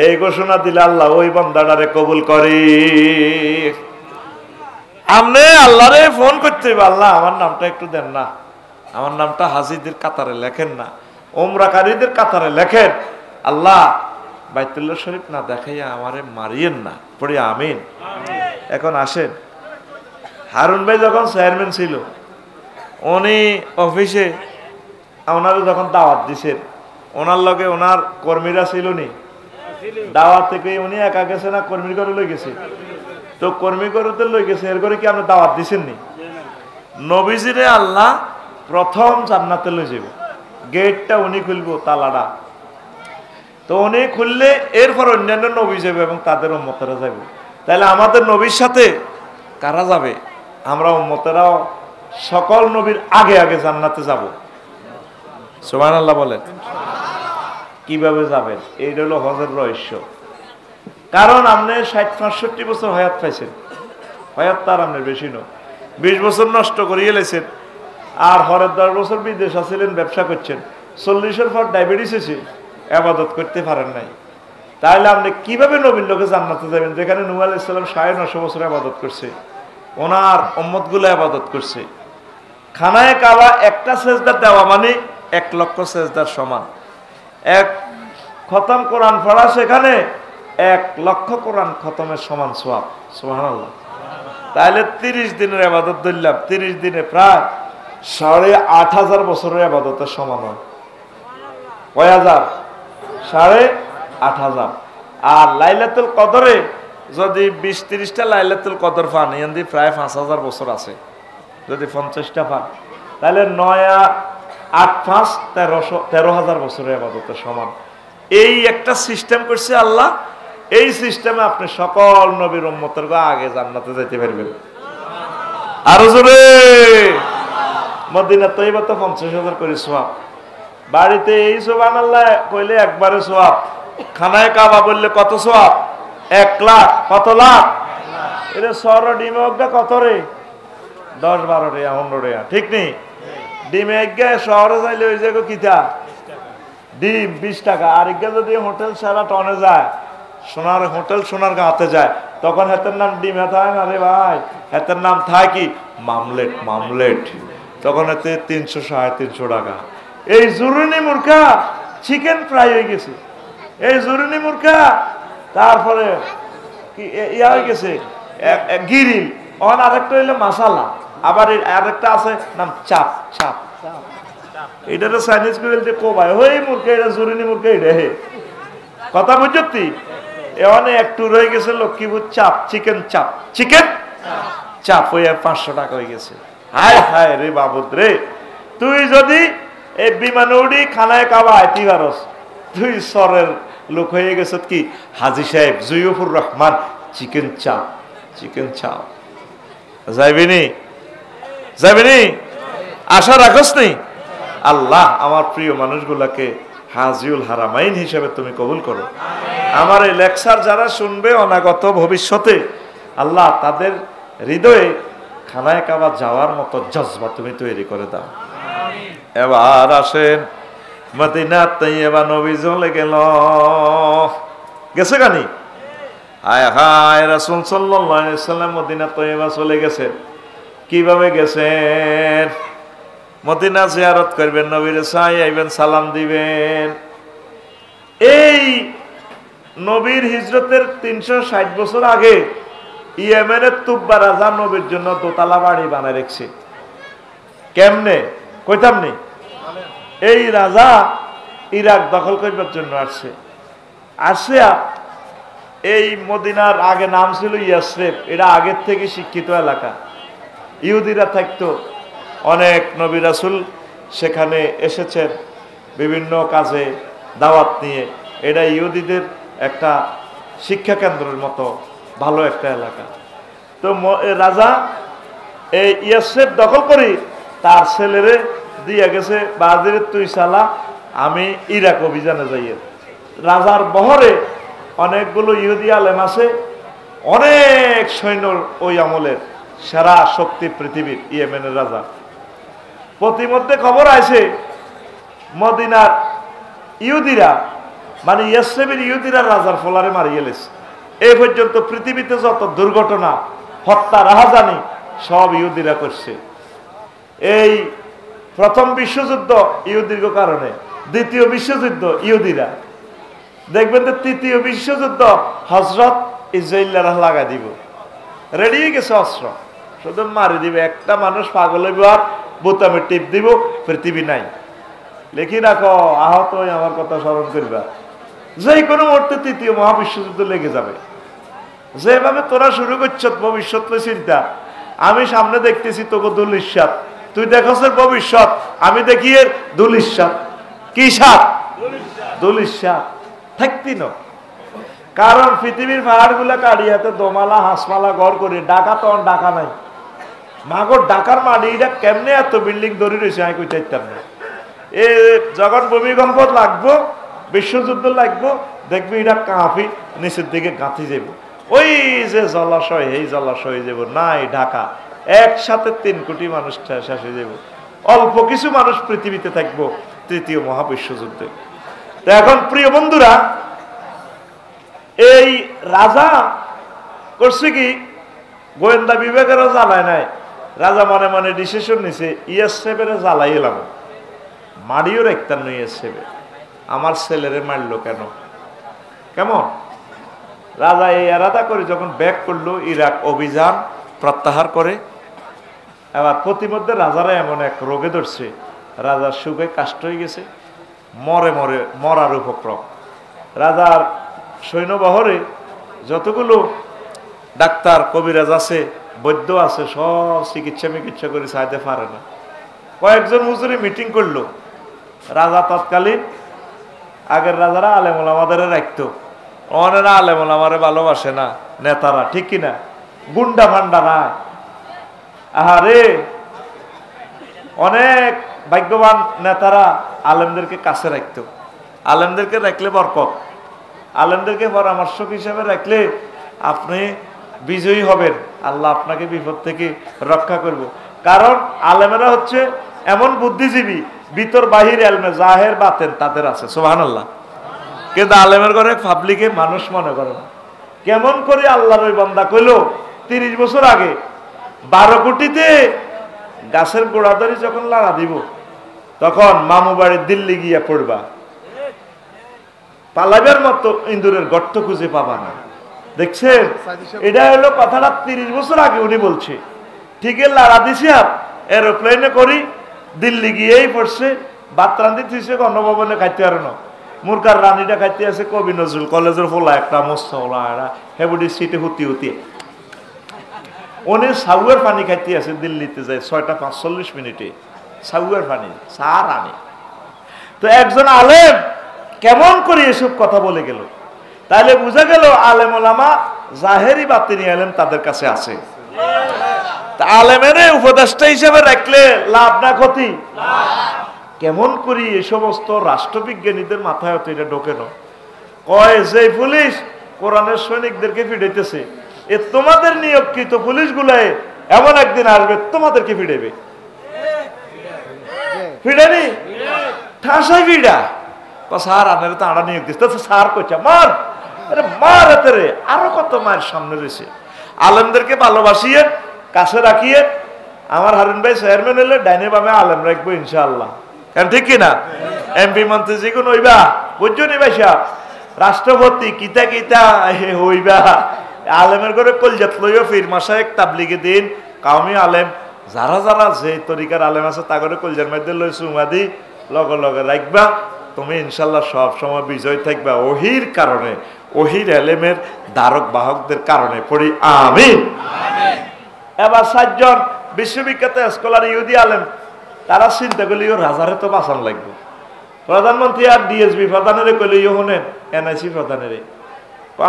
এই ঘোষণা দিলে আল্লাহ ওই বান্দাটারে কবুল করে। আপনি আল্লাহরে ফোন করতে হবে, আল্লাহ আমার নামটা একটু দেন না, আমার নামটা হাজিদের কাতারে লেখেন না, ওমরাকারীদের কাতারে লেখেন, আল্লাহ বাইতুল্লাহ শরীফ না দেখাইয়া আমারে মারিয়েন না, পড়ি আমিন। এখন আসেন, হারুন ভাই যখন চেয়ারম্যান ছিল, উনি অফিসে ওনারে যখন দাওয়াত দিছেন, ওনার লগে ওনার কর্মীরা ছিল নি, দাওয়াত থেকে উনি একা গেছে না কর্মী করে লই গেছে? তো কর্মী করতে লই গেছে, এর করে কি আপনি দাওয়াত দিছেন নি? নবীজিরে আল্লাহ প্রথম জান্নাতে লই যাব, গেটটা উনি খুলবো, তালাটা তো উনি খুললে এরপর অন্যান্য নবী যাবে এবং তাদের উম্মতেরা যাবে। তাহলে আমাদের নবীর সাথে কারা যাবে? আমরা উম্মতেরাও সকল নবীর আগে আগে জান্নাতে যাব। সুবহানাল্লাহ বলেন। কিভাবে যাবেন? এইটা হলো হজের রহস্য। কারণ আপনি 60-65 বছর হায়াত পাইছেন, হায়াত তার আপনার বেশি নয়, 20 বছর নষ্ট করিয়ে লেছেন, আর হরের 10 বছর বিদেশ আছিলেন, ব্যবসা করছেন, 40-এর পর ডায়াবেটিস এসে আবাদত করতে পারেন নাই। তাহলে আপনি কিভাবে নবীর লোকে জান্নাতে যাবেন, যেখানে নূহ আলাইহিস সালাম 950 বছর আবাদত করছে, ওনার উম্মতগুলো আবাদত করছে। খানায় কাবা একটা সেজদা দেওয়া মানে 1 লক্ষ সেজদার সমান। 1 খতম কোরআন পড়া সেখানে 1 লক্ষ কোরআন খতমের সমান সওয়াব। সুবহানাল্লাহ। তাহলে 30 দিনের আবাদত ধরলাম, 30 দিনে প্রায় 8500 বছরের আবাদতের সমান হয়। কয় হাজার? 8500। আর লাইলাতুল কদরে যদি 20-30টা লাইলাতুল কদর পান, এখানে প্রায় 5000 বছর আছে। যদি 50টা পান, তাহলে 9-8-5 13,000 বছরের আবাদতের সমান। এই একটা সিস্টেম করছে আল্লাহ। এই সিস্টেমে আপনি সকল নবীর উম্মতের আগে জান্নাতে যেতে পারবেন। আরো জোরে। মদিনা তৈবা তো 50,000 করে সওয়াব। বাড়িতে এই সুবহানাল্লাহ কইলে একবারে সওয়াব। খানায় কাবা বললে কত সওয়াব? 1 লাখ। কত লাখ? এটা সর ডিমে অজ্ঞা কত রে? 10-12 টাকা 15 টাকা, ঠিক নেই? ডিমে অজ্ঞা শহরে যাইলে ওই জায়গা কিতা ডিম 20 টাকা। আর এগা যদি হোটেল সারা টনে যায়, সোনার হোটেল সোনার গাঁতে যায়, তখন হাতের নাম ডিম হয় না রে ভাই, হাতের নাম থাকে কি মামলেট। মামলেট তখন এতে 300-350 টাকা। এই জুরুনি মুরগা চিকেন ফ্রাই হয়ে গেছে, এই জুরুনি মুরগা তারপরে ইয়া হয়ে গেছে গিরিল। অন আরেকটা হইলে মাসালা, আবার আরেকটা আছে নাম চাপ। চাপ এটা তো চাইনিজ করে কোবাই হই মুরগা, এটা জুরুনি মুরগা, এটা হে কথা বুঝতি। এখানে একটু রয়ে গেছে লক্ষ্মীপুর চাপ, চিকেন চাপ, চিকেন চাপ হয়ে 500 টাকা হয়ে গেছে। হায় হায় রে বাবুদ রে, তুই যদি এই বিমান উড়ি খানায় কাবা আইতি পারস, তুই সরের লোক হয়ে গেছ কি হাজি সাহেব জুয়ুফুর রহমান চিকেন চাপ। চিকেন চাপ যাইবিনি? যাইবিনি? আশা রাখস নি? আল্লাহ আমার প্রিয় মানুষগুলাকে হাজিউল হারামাইন হিসেবে তুমি কবুল করো। আমার এই লেকচার যারা শুনবে অনাগত ভবিষ্যতে, আল্লাহ তাদের হৃদয়ে খানায় কাবা যাওয়ার মতো জজবা তুমি তৈরি করে দাও। এবার আসেন মদিনা তাইয়্যিবা, নবী চলে গেল, গেছে গানি। হায় হায়, রাসূল সাল্লাল্লাহু আলাইহি সাল্লাম মদিনা তাইয়্যিবা চলে গেছেন। কিভাবে গেছেন? মদিনা জিয়ারত করবেন, নবীর চাই আইবেন, সালাম দিবেন। এই নবীর হিজরতের 360 বছর আগে ইয়েমেনের তুব্বা রাজা নবীর জন্য দোতলা বাড়ি বানায় রেখেছে। কেমনে কইতাম নি? এই রাজা ইরাক দখল করবার জন্য আসছে। এই মদিনার আগে নাম ছিল ইয়াসরিব, এটা আগের থেকে শিক্ষিত এলাকা, ইহুদিরা থাকতো। অনেক নবী রাসূল সেখানে এসেছেন বিভিন্ন কাজে দাওয়াত নিয়ে। এটা ইহুদিদের একটা শিক্ষা কেন্দ্রের মতো ভালো একটা এলাকা। তো রাজা এই ইয়াসরিব দখল করি তার ছেলেরে দিয়ে গেছে, বাজিরে তুই চালা, আমি ইরাক অভিযানে যাই। রাজার বহরে অনেকগুলো ইহুদি আলেম আছে, অনেক সৈন্য, ওই আমলের সেরা শক্তি পৃথিবীর ইয়েমেনের রাজা। প্রতিমধ্যে খবর আছে মদিনার ইহুদিরা, মানে ইয়াসরিবের ইহুদিরা রাজার ফলারে মারিয়ে গেছে। এই পর্যন্ত পৃথিবীতে যত দুর্ঘটনা, হত্যা, রাহাজানি সব ইহুদিরা করছে। এই প্রথম বিশ্বযুদ্ধ ইহুদির কারণে, দ্বিতীয় বিশ্বযুদ্ধ ইহুদিরা, দেখবেন তো তৃতীয় বিশ্বযুদ্ধ হযরত ইসরাইলরা লাগা দিব, রেডি হয়ে গেছে অস্ত্র, শুধু মারি দিবে। একটা মানুষ পাগল হইব আর বোতামে টিপ দিব, পৃথিবী নাই। লিখি রাখো, আহত হয়ে আমার কথা স্মরণ করিবা, যে কোনো মুহূর্তে তৃতীয় মহাবিশ্বযুদ্ধ লেগে যাবে। যেভাবে তোরা শুরু করছ ভবিষ্যৎ চিন্তা, আমি সামনে দেখতেছি তোকে দুলিশ্বাত, তুই দেখছ ভবিষ্যৎ, আমি দেখি এর দুলিশ্বাত। কি সাত? দুলিশ্বাত থাকতি না। কারণ পৃথিবীর পাহাড় গুলা কাড়িয়াতে দোমালা হাঁসমালা ঘর করে ডাকা, তখন ডাকা নাই। মাগর ডাকার মাটি এটা কেমনে এত বিল্ডিং ধরে রয়েছে আমি কই চাইতাম না। এ যখন ভূমিকম্প লাগবো, বিশ্বযুদ্ধ লাগবো, দেখবি এটা কাঁপি নিচের দিকে গাঁথি যাব। ওই যে জলাশয়, এই জলাশয় যাব নাই ঢাকা, একসাথে 3 কোটি মানুষ শেষ হয়ে যাব। অল্প কিছু মানুষ পৃথিবীতে থাকবো তৃতীয় মহাবিশ্বযুদ্ধে। তো এখন প্রিয় বন্ধুরা, এই রাজা করছে কি, গোয়েন্দা বিভাগেরও জ্বালায় নাই, রাজা মনে মনে ডিসিশন নিছে, ইয়াসরিবের জ্বালাই এলাম, মারিও রাখতাম না ইয়াসরিবে, আমার ছেলেরে মারলো কেন, কেমন? রাজা এই এরাদা করে যখন ব্যাক করলো, ইরাক অভিযান প্রত্যাহার করে। এবার প্রতিমধ্যে রাজারা এমন এক রোগে ধরছে, রাজার সুখে কাষ্ট হয়ে গেছে, মরার উপক্রম। রাজার সৈন্যবহরে যতগুলো ডাক্তার কবিরাজ আছে, বৈদ্য আছে, সব চিকিৎসা করে চাইতে পারে না। কয়েকজন হুজুরে মিটিং করলো। রাজা তৎকালীন, আগের রাজারা আলেম ওলামাদের রাখতো, অনেরা আলেম ওলামারে ভালোবাসে না নেতারা, ঠিক কিনা? গুন্ডা ফান্ডা না। আহারে, অনেক ভাগ্যবান নেতারা আলেমদেরকে কাছে রাখতো। আলেমদেরকে রাখলে বরকত, আলেমদেরকে পরামর্শক হিসেবে রাখলে আপনি বিজয়ী হবেন, আল্লাহ আপনাকে বিপদ থেকে রক্ষা করব। কারণ আলেমেরা হচ্ছে এমন বুদ্ধিজীবী, ভিতর বাহির এলমে জাহের বাতেন তাদের আছে, সুবহানাল্লাহ। কিন্তু আলেমের ঘরে পাবলিকে মানুষ মনে করে না। কেমন করে আল্লাহর ওই বান্দা কইল 30 বছর আগে 12 কোটিতে গাছের গোড়াদারি যখন লাড়া দিব, তখন মামু বাড়ির দিল্লি গিয়া পড়বা, পালাবার মতো ইন্দুরের গর্ত খুঁজে পাবা না। দেখছেন, এটা হলো কথাটা 30 বছর আগে উনি বলছে। ঠিকই লাড়া দিছে, আর এরোপ্লেনে করি দিল্লি গিয়েই পড়ছে, ভাত রান্ধি থুইছে, গণভবনে খাইতে আর না, মুরকার রানীটা খাইতে আছে কবি নজরুল কলেজের ফোলা একটা মোস্তা হেবুডি সিটে হুতি উনি সাউয়ের পানি খাইতে আছে দিল্লিতে যায় 6টা 45 মিনিটে, সাউয়ের পানি চা রানী। তো একজন আলেম কেমন করে এসব কথা বলে গেল, তাহলে বোঝা গেল আলেম ওলামা জাহেরি বাতিনি আলেম তাদের কাছে আছে। আলেমের উপদেষ্টা হিসেবে রাখলে লাভ না ক্ষতি? কেমন করি এই সমস্ত রাষ্ট্রবিজ্ঞানীদের মাথায় হতো এটা ঢোকে না। কয় যে পুলিশ কোরআনের সৈনিকদেরকে ফিরাইতেছে, এ তোমাদের নিয়োগকৃত পুলিশগুলাই এমন একদিন আসবে তোমাদেরকে ফিরাইবে। ফিরানি ঠাসাই ফিরা স্যার আপনারা তো আড়া নিয়োগ দিচ্ছে, স্যার কইছে মার, আরে মার এতে রে, আরো কত মায়ের সামনে রয়েছে। আলেমদেরকে ভালোবাসিয়ে কাছে রাখিয়ে আমার হারুন ভাই চেয়ারম্যান হলে ডাইনে বামে আলেম রাখবো ইনশাআল্লাহ, কারণ ঠিক কিনা? এমপি মন্ত্রী যে কোন হইবা, বুঝছো নি ভাই সাহেব, রাষ্ট্রপতি কিতা কিতা হইবা, আলেমের ঘরে কলজাত লইও ফির মাসায়েক তাবলিগে দিন কাউমি আলেম যারা যারা যে তরিকার আলেম আছে তা করে কলজার মধ্যে লই সুমাদি লগে লগে রাখবা, তুমি ইনশাল্লাহ সব সময় বিজয় থাকবা ওহির কারণে, ওহির এলেমের ধারক বাহকদের কারণে পড়ি আমিন। এবার 7 জন বিশ্ববিখ্যাত স্কলার ইহুদি আলেম তারা চিন্তা করলেও রাজারে তো বাঁচান লাগবে। প্রধানমন্ত্রী আর ডিএসবি প্রধানের কইলে হনেন এনআইসি প্রধানের,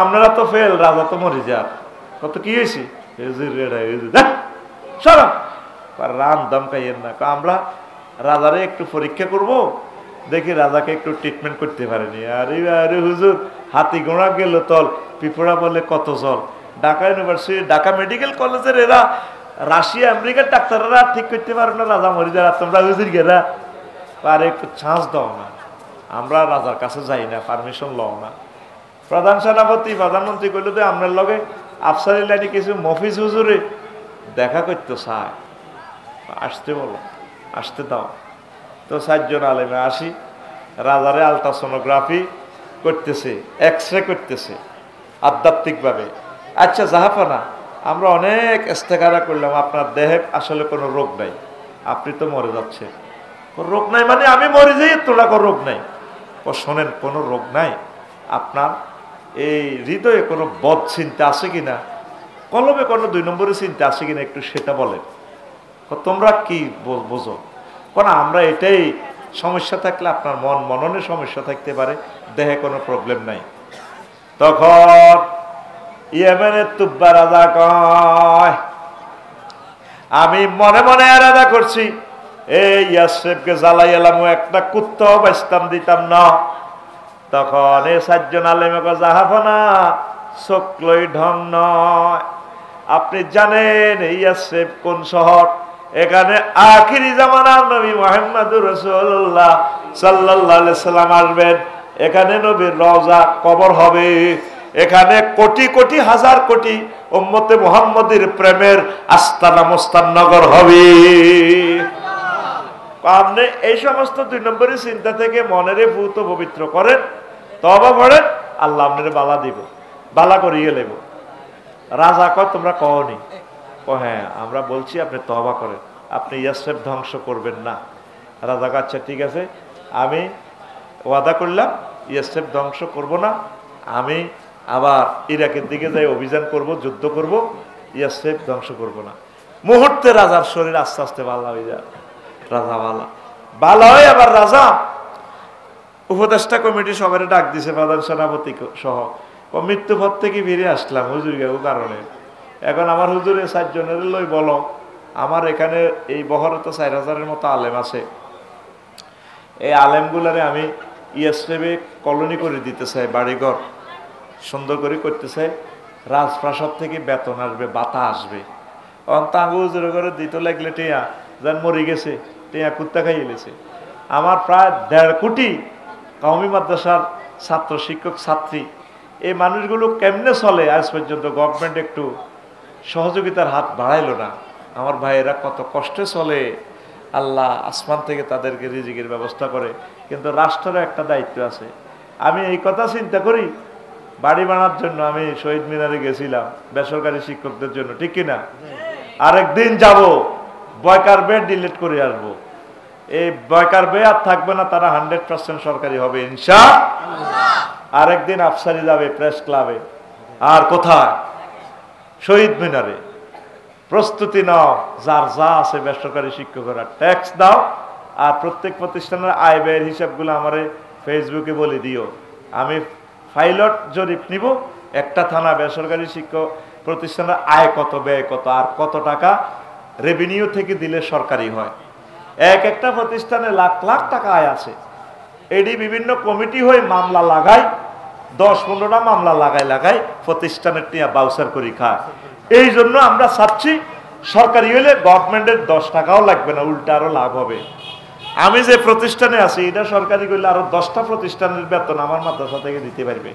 আপনারা তো ফেল, রাজা তো মরে যান, কত কি হয়েছে রান দাম খাইয়েন না, আমরা রাজারে একটু পরীক্ষা করব, দেখি রাজাকে একটু ট্রিটমেন্ট করতে পারেনি। আরে আরে হুজুর, হাতি ঘোড়া গেল তল, পিঁপড়া বলে কত জল। ঢাকা ইউনিভার্সিটি, ঢাকা মেডিকেল কলেজের এরা রাশিয়া আমেরিকার ডাক্তাররা ঠিক করতে পারে না রাজা মরে যায়, তোমরা হুজুর গেরা পারে একটু চান্স দাও না, আমরা রাজার কাছে যাই না, পারমিশন লও না। প্রধান সেনাপতি প্রধানমন্ত্রী কইল যে আপনার লগে আফসারি লাইনে কিছু মফিজ হুজুরে দেখা করতে চায়, আসতে বলো, আসতে দাও। তো 7 জন আলেমে আসি, রাজারে আলট্রাসোনোগ্রাফি করতেছে, এক্সরে করতেছে আধ্যাত্মিকভাবে। আচ্ছা জাহাপানা, আমরা অনেক ইস্তেখারা করলাম, আপনার দেহে আসলে কোনো রোগ নাই, আপনি তো মরে যাচ্ছে। রোগ নাই মানে আমি মরে যাই, তোরা কোনো রোগ নাই। ও শোনেন, কোনো রোগ নাই, আপনার এই হৃদয়ে কোনো বদ চিন্তা আছে কিনা, কলমে কোনো 2 নম্বরের চিন্তা আছে কিনা একটু সেটা বলেন। তোমরা কি বোঝো? কারণ আমরা এটাই সমস্যা থাকলে আপনার মননে সমস্যা থাকতে পারে, দেহে কোনো প্রবলেম নাই। তখন ইয়েমেনের তুব্বা রাজা কয়, আমি মনে মনে এরাদা করছি এই ইয়াসরিবকে জ্বালাই এলাম, একটা কুত্তাও বাঁচতাম দিতাম না। তখন এই 7 জন আলেমে কয়, জাহাফনা চোখ লই ঢং নয়, আপনি জানেন ইয়াসরিব কোন শহর? এখানে আখিরি জামানার নবী মুহাম্মদুর রাসূলুল্লাহ সাল্লাল্লাহু আলাইহি সাল্লাম আসবেন, এখানে নবীর রওজা কবর হবে, এখানে কোটি কোটি হাজার কোটি উম্মতে মুহাম্মদের প্রেমের আস্তানা মুস্তাননগর হবে। আপনি এই সমস্ত 2 নম্বরের চিন্তা থেকে মনের ভূত পবিত্র করেন, তওবা করেন, আল্লাহ আপনার বালা দিব, বালা করিয়ে নেব। রাজা কয় তোমরা কওনি? হ্যাঁ আমরা বলছি, আপনি তওবা করেন, আপনি ইয়াসরিব ধ্বংস করবেন না। রাজা আচ্ছা ঠিক আছে, আমি ওয়াদা করলাম ইয়াসরিব ধ্বংস করব না, আমি আবার ইরাকের দিকে যাই অভিযান করব, যুদ্ধ করব, ইয়াসরিব ধ্বংস করব না। মুহূর্তে রাজার শরীর আস্তে আস্তে ভালো হয়ে যায়, রাজা ভালো হয়। আবার রাজা উপদেষ্টা কমিটি সবাই ডাক দিছে, প্রধান সেনাপতি সহ, মৃত্যু পথ থেকে ফিরে আসলাম হুজুর কারণে, এখন আমার হুজুরে 7 জনের লই বলো, আমার এখানে এই বহরে তো 4000-এর মতো আলেম আছে, এই আলেমগুলারে আমি ইয়াসরিবে কলোনি করে দিতে চাই, বাড়িঘর সুন্দর করে করতে চাই, রাজপ্রাসাদ থেকে বেতন আসবে, বাতা আসবে। তাঙ্গু হুজুর করে দিতে লাগলে টিয়া যেন মরে গেছে, টিয়া কুত্তা খাইয়ে গেছে। আমার প্রায় 1.5 কোটি কওমি মাদ্রাসার ছাত্র শিক্ষক ছাত্রী, এই মানুষগুলো কেমনে চলে আজ পর্যন্ত গভর্নমেন্ট একটু সহযোগিতার হাত বাড়াইলো না। আমার ভাইয়েরা কত কষ্টে চলে, আল্লাহ আসমান থেকে তাদেরকে রিজিকের ব্যবস্থা করে, কিন্তু রাষ্ট্রেরও একটা দায়িত্ব আছে। আমি এই কথা চিন্তা করি, বাড়ি বানার জন্য আমি শহীদ মিনারে গেছিলাম বেসরকারি শিক্ষকদের জন্য, ঠিক কিনা? আরেকদিন যাব, বয়কার বে ডিলিট করে আসবো, এই বয়কার বে আর থাকবে না, তারা 100% সরকারি হবে ইনশাআল্লাহ। আরেকদিন আফসারি যাবে প্রেস ক্লাবে, আর কোথায়? শহীদ মিনারে। প্রস্তুতি নাও, যার যা আছে বেসরকারি শিক্ষকরা ট্যাক্স দাও, আর প্রত্যেক প্রতিষ্ঠানের আয় ব্যয়ের হিসাবগুলো আমারে ফেসবুকে বলে দিও, আমি পাইলট জরিপ নিব, একটা থানা বেসরকারি শিক্ষক প্রতিষ্ঠানের আয় কত, ব্যয় কত, আর কত টাকা রেভিনিউ থেকে দিলে সরকারি হয়। এক একটা প্রতিষ্ঠানে লাখ লাখ টাকা আয় আছে। এডি বিভিন্ন কমিটি হয়ে মামলা লাগায়, 10-15টা মামলা লাগাই প্রতিষ্ঠানের টিয়া বাউসার করি খায়। এই জন্য আমরা চাচ্ছি সরকারি হইলে গভর্নমেন্টের 10 টাকাও লাগবে না, উল্টা আরো লাভ হবে। আমি যে প্রতিষ্ঠানে আছি এটা সরকারি করলে আরো 10টা প্রতিষ্ঠানের বেতন আমার মাদ্রাসা থেকে দিতে পারবে।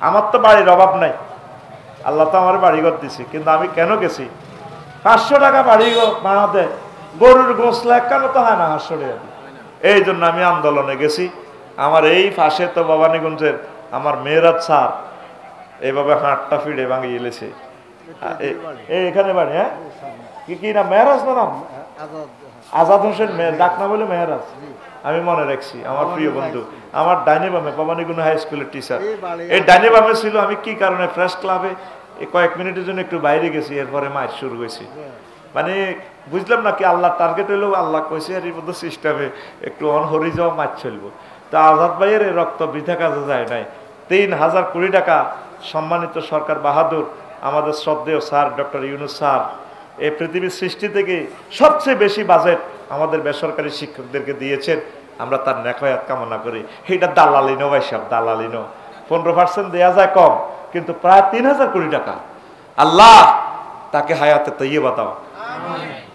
আমার তো বাড়ির অভাব নাই, আল্লাহ তো আমার বাড়িঘর দিছে, কিন্তু আমি কেন গেছি 500 টাকা বাড়ি বানাতে, গরুর গোসলা কেন তো হয় না 500 টাকা। এই জন্য আমি আন্দোলনে গেছি। আমার এই পাশে তো ভবানীগঞ্জের আমার মেয়েরাজ স্যার এইভাবে হাঁটটা ফিরে ভাঙিয়ে এলেছে। এখানে বাড়ি, হ্যাঁ কি নাম? মেহরাজ না নাম? আজাদ হোসেন, ডাক না বলে মেহরাজ। আমি মনে রাখছি, আমার প্রিয় বন্ধু, আমার ডাইনে বামে ভবানীগঞ্জ হাই স্কুলের টিচার। এই ডাইনে বামে ছিল। আমি কি কারণে প্রেস ক্লাবে কয়েক মিনিটের জন্য একটু বাইরে গেছি, এরপরে মাইর শুরু হয়েছি। মানে বুঝলাম না কি আল্লাহ টার্গেট হইলেও আল্লাহ কইছে আর এই মতো সিস্টেমে একটু অনহরি যাওয়া মাছ চলবো। তা আজাদ ভাইয়ের রক্ত বৃথা কাজে যায় নাই। 3000 কোটি টাকা সম্মানিত সরকার বাহাদুর আমাদের শ্রদ্ধেয় স্যার ডক্টর ইউনূস স্যার এই পৃথিবীর সৃষ্টি থেকে সবচেয়ে বেশি বাজেট আমাদের বেসরকারি শিক্ষকদেরকে দিয়েছেন। আমরা তার নেকয়াত কামনা করি। এটা দালালিনো ভাই সাহেব, দালালিনো। 15% দেওয়া যায় কম, কিন্তু প্রায় 3000 কোটি টাকা। আল্লাহ তাকে হায়াতে তৈয়বা দাও।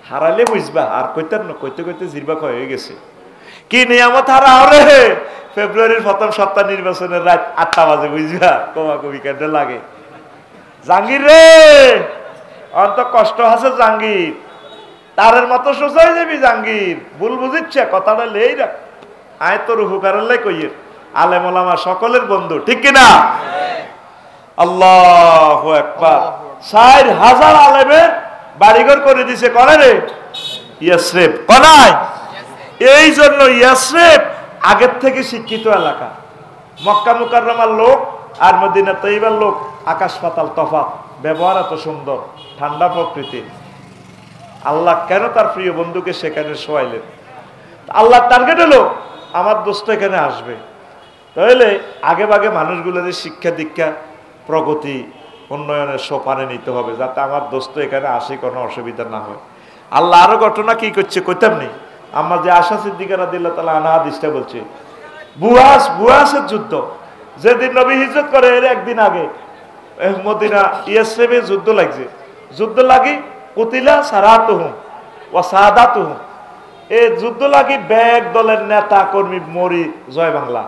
হারালে বুঝবা, আর কইতেন না, কইতে কইতে জিরবা হয়ে গেছে। কি নিয়ামত হারাও রে। ফেব্রুয়ারির প্রথম সপ্তাহ নির্বাচনের রাত 8টা বাজে, বুঝবা কমাকমি কেন লাগে। জাহাঙ্গীর রে, অন্ত কষ্ট আছে জাহাঙ্গীর, তারের মতো সোজা হয়ে যাবি জাহাঙ্গীর। ভুল বুঝিচ্ছে কথাটা লেই রাখ। আয় তোর হুকারাল্লাই কইয়ের আলেম ওলামা সকলের বন্ধু, ঠিক কিনা? আল্লাহু আকবার। 4000 আলেমের বাড়িঘর করে দিছে করে রে ইয়াসরিব, কোনায়? এই জন্য ইয়াসরিব আগের থেকে শিক্ষিত এলাকা। মক্কা মুকাররমার লোক আর মদিনা তৈয়বার লোক আকাশ পাতাল তফাৎ। ব্যবহার এত সুন্দর, ঠান্ডা প্রকৃতির। আল্লাহ কেন তার প্রিয় বন্ধুকে সেখানে শোয়াইলেন? আল্লাহ টার্গেট হলো আমার দোস্ত এখানে আসবে। তাহলে আগে ভাগে মানুষগুলোর শিক্ষা দীক্ষা প্রগতি উন্নয়নের সোপানে নিতে হবে, যাতে আমার দোস্ত এখানে আসে কোনো অসুবিধা না হয়। আল্লাহ আরো ঘটনা কি করছে কইতাম নি। আমরা যে আশা সিদ্দিকা রাদিয়াল্লাহু তাআলা আনহা হাদিসটা বলছে, বুয়াসের যুদ্ধ যেদিন নবী হিজরত করে এর একদিন আগে মদিনা ইয়াসরিবে যুদ্ধ লাগছে। যুদ্ধ লাগি কুতিলা সারাতুহুম ওয়া সাদাতুহুম। এই যুদ্ধ লাগি ব্যাগ দলের নেতা কর্মী মরি জয় বাংলা।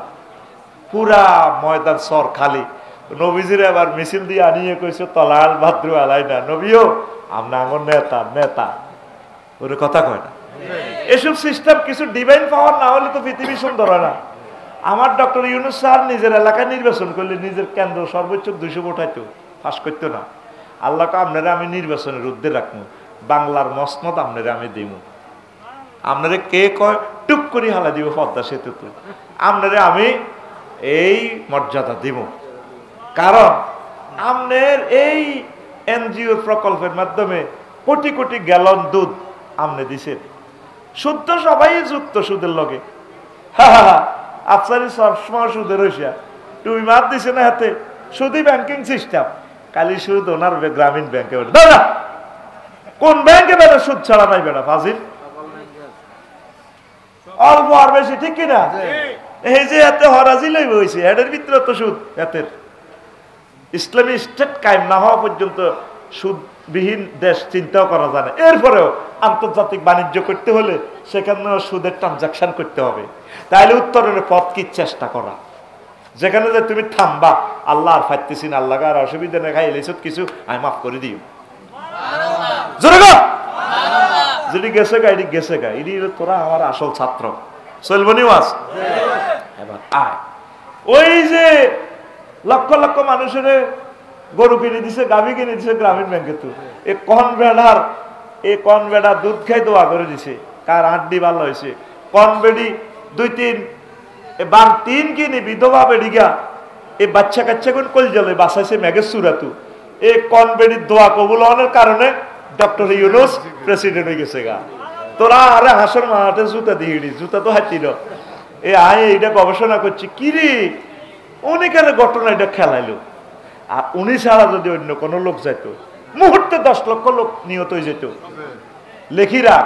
পুরা ময়দান সর খালি। নবীজির আবার মিছিল দিয়ে আনিয়ে কইছে তলাল ভাদ্রু আলাই না, নবীও আমরা আমার নেতা নেতা ওরে কথা কয় না। এসব সিস্টেম কিছু ডিভাইন পাওয়ার না হলে তো পৃথিবী সুন্দর হয় না। আমার ডক্টর ইউনূস স্যার নিজের এলাকায় নির্বাচন করলে নিজের কেন্দ্র সর্বোচ্চ 200 ভোট হইতো, পাস করতো না। আল্লাহকে আপনারা আমি নির্বাচনের ঊর্ধ্বে রাখবো, বাংলার মসনদ আপনারা আমি দিব। আপনারা কে কয় টুক করে হালা দিব পদ্মা সেতু, আপনারা আমি এই মর্যাদা দিব। কারণ আপনার এই এনজিও প্রকল্পের মাধ্যমে কোটি কোটি গ্যালন দুধ আপনি দিছেন। শুদ্ধ সবাই যুক্ত সুদের লগে। আফসারি সবসময় সুদের রইসা তুমি মাত দিছে না হাতে। সুদই ব্যাংকিং সিস্টেম, কালি সুদ ওনার গ্রামীণ ব্যাংকে বেড়ে। কোন ব্যাংকে বেড়ে সুদ ছাড়া নাই বেড়া ফাজিল, অল্প আর বেশি, ঠিক কিনা? এই যে এত হরাজি লইব হয়েছে এটার ভিতরে তো সুদ। এতের ইসলামী স্টেট কায়েম না হওয়া পর্যন্ত সুদবিহীন দেশ চিন্তাও করা যায় না। এরপরেও আন্তর্জাতিক বাণিজ্য করতে হলে সেখানেও সুদের ট্রানজাকশন করতে হবে। তাইলে উত্তরণের পথ কি চেষ্টা করা, যেখানে যে তুমি থামবা আল্লাহ আর ফাইতেছি না, আল্লাহ আর অসুবিধা নেই, খাই এলেছ কিছু আমি মাফ করে দিও। যদি গেছে গা এটি গেছে গা, এটি তোরা আমার আসল ছাত্র। চলবনি ওয়াজ? এবার আয়। ওই যে লক্ষ লক্ষ মানুষের গরু কিনে দিছে, গাভী কিনে দিছে গ্রামীণ ব্যাংকে। তো এই কন বেড়া দুধ খাই দোয়া করে দিছে, কার হাড্ডি ভালো হয়েছে। কন বেড়ি 2-3 কিনে বিধবা বেড়িগা এই বাচ্চা কাচ্চা কোন কল জলে বাসাইছে মেঘের সুরাতু। এই কন বেড়ির দোয়া কবুল হওয়ার কারণে ডক্টর ইউনূস প্রেসিডেন্ট হয়ে গেছে গা। তোরা আরে হাসর মাঠে জুতা দিয়ে জুতা তো হাতিল। এ আয় এইটা গবেষণা করছি কি রে, অনেকের ঘটনা এটা খেলাইলো। আর উনি ছাড়া যদি অন্য কোনো লোক যাইতো মুহূর্তে 10 লক্ষ লোক নিহত হয়ে যেত। লেখিরা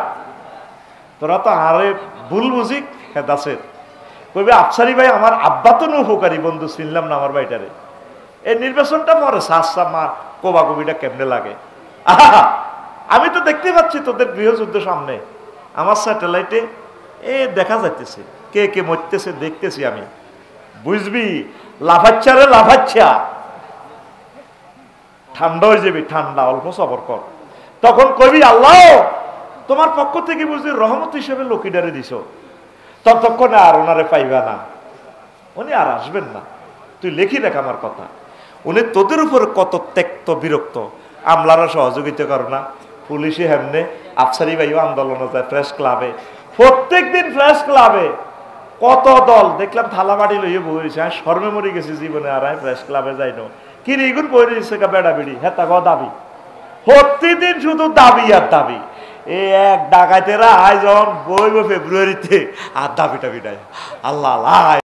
তো তোরা তো আরে ভুল বুঝি হেদাসের কইবে আফসারি ভাই আমার আব্বা তো উপকারী বন্ধু চিনলাম না আমার ভাইটারে। এই নির্বাচনটা পরে সাসা মা কোবা কবিটা কেমনে লাগে। আহা, আমি তো দেখতে পাচ্ছি তোদের গৃহযুদ্ধ সামনে আমার স্যাটেলাইটে দেখা যাইতেছে কে কে মরতেছে দেখতেছি আমি। বুঝবি লাফাচ্ছা রে লাফাচ্ছা, ঠান্ডা হয়ে যাবি, ঠান্ডা, অল্প সবর কর। তখন কবি আল্লাহ তোমার পক্ষ থেকে বুঝলি রহমত হিসেবে লকিডারে দিছ, ততক্ষণে আর ওনারে পাইবা না, উনি আর আসবেন না। তুই লেখি দেখ আমার কথা। উনি তোদের উপরে কত ত্যক্ত বিরক্ত, আমলারা সহযোগিতা করো না, পুলিশে হেমনে, আফসারি ভাইও আন্দোলনে যায়, প্রেস ক্লাবে, প্রত্যেক দিন প্রেস ক্লাবে কত দল দেখলাম থালা বাড়ি লইয়ে বইছে। আমি শর্মে মরে গেছি জীবনে, আর আমি প্রেস ক্লাবে যাই না। কি রে এগুন বই দিচ্ছে বেড়া বিড়ি হেতা গ দাবি, প্রতিদিন শুধু দাবি আর দাবি। এই এক ডাকাতেরা আয়োজন বইব ফেব্রুয়ারিতে আর দাবি টাবি নাই। আল্লাহ আল্লাহ।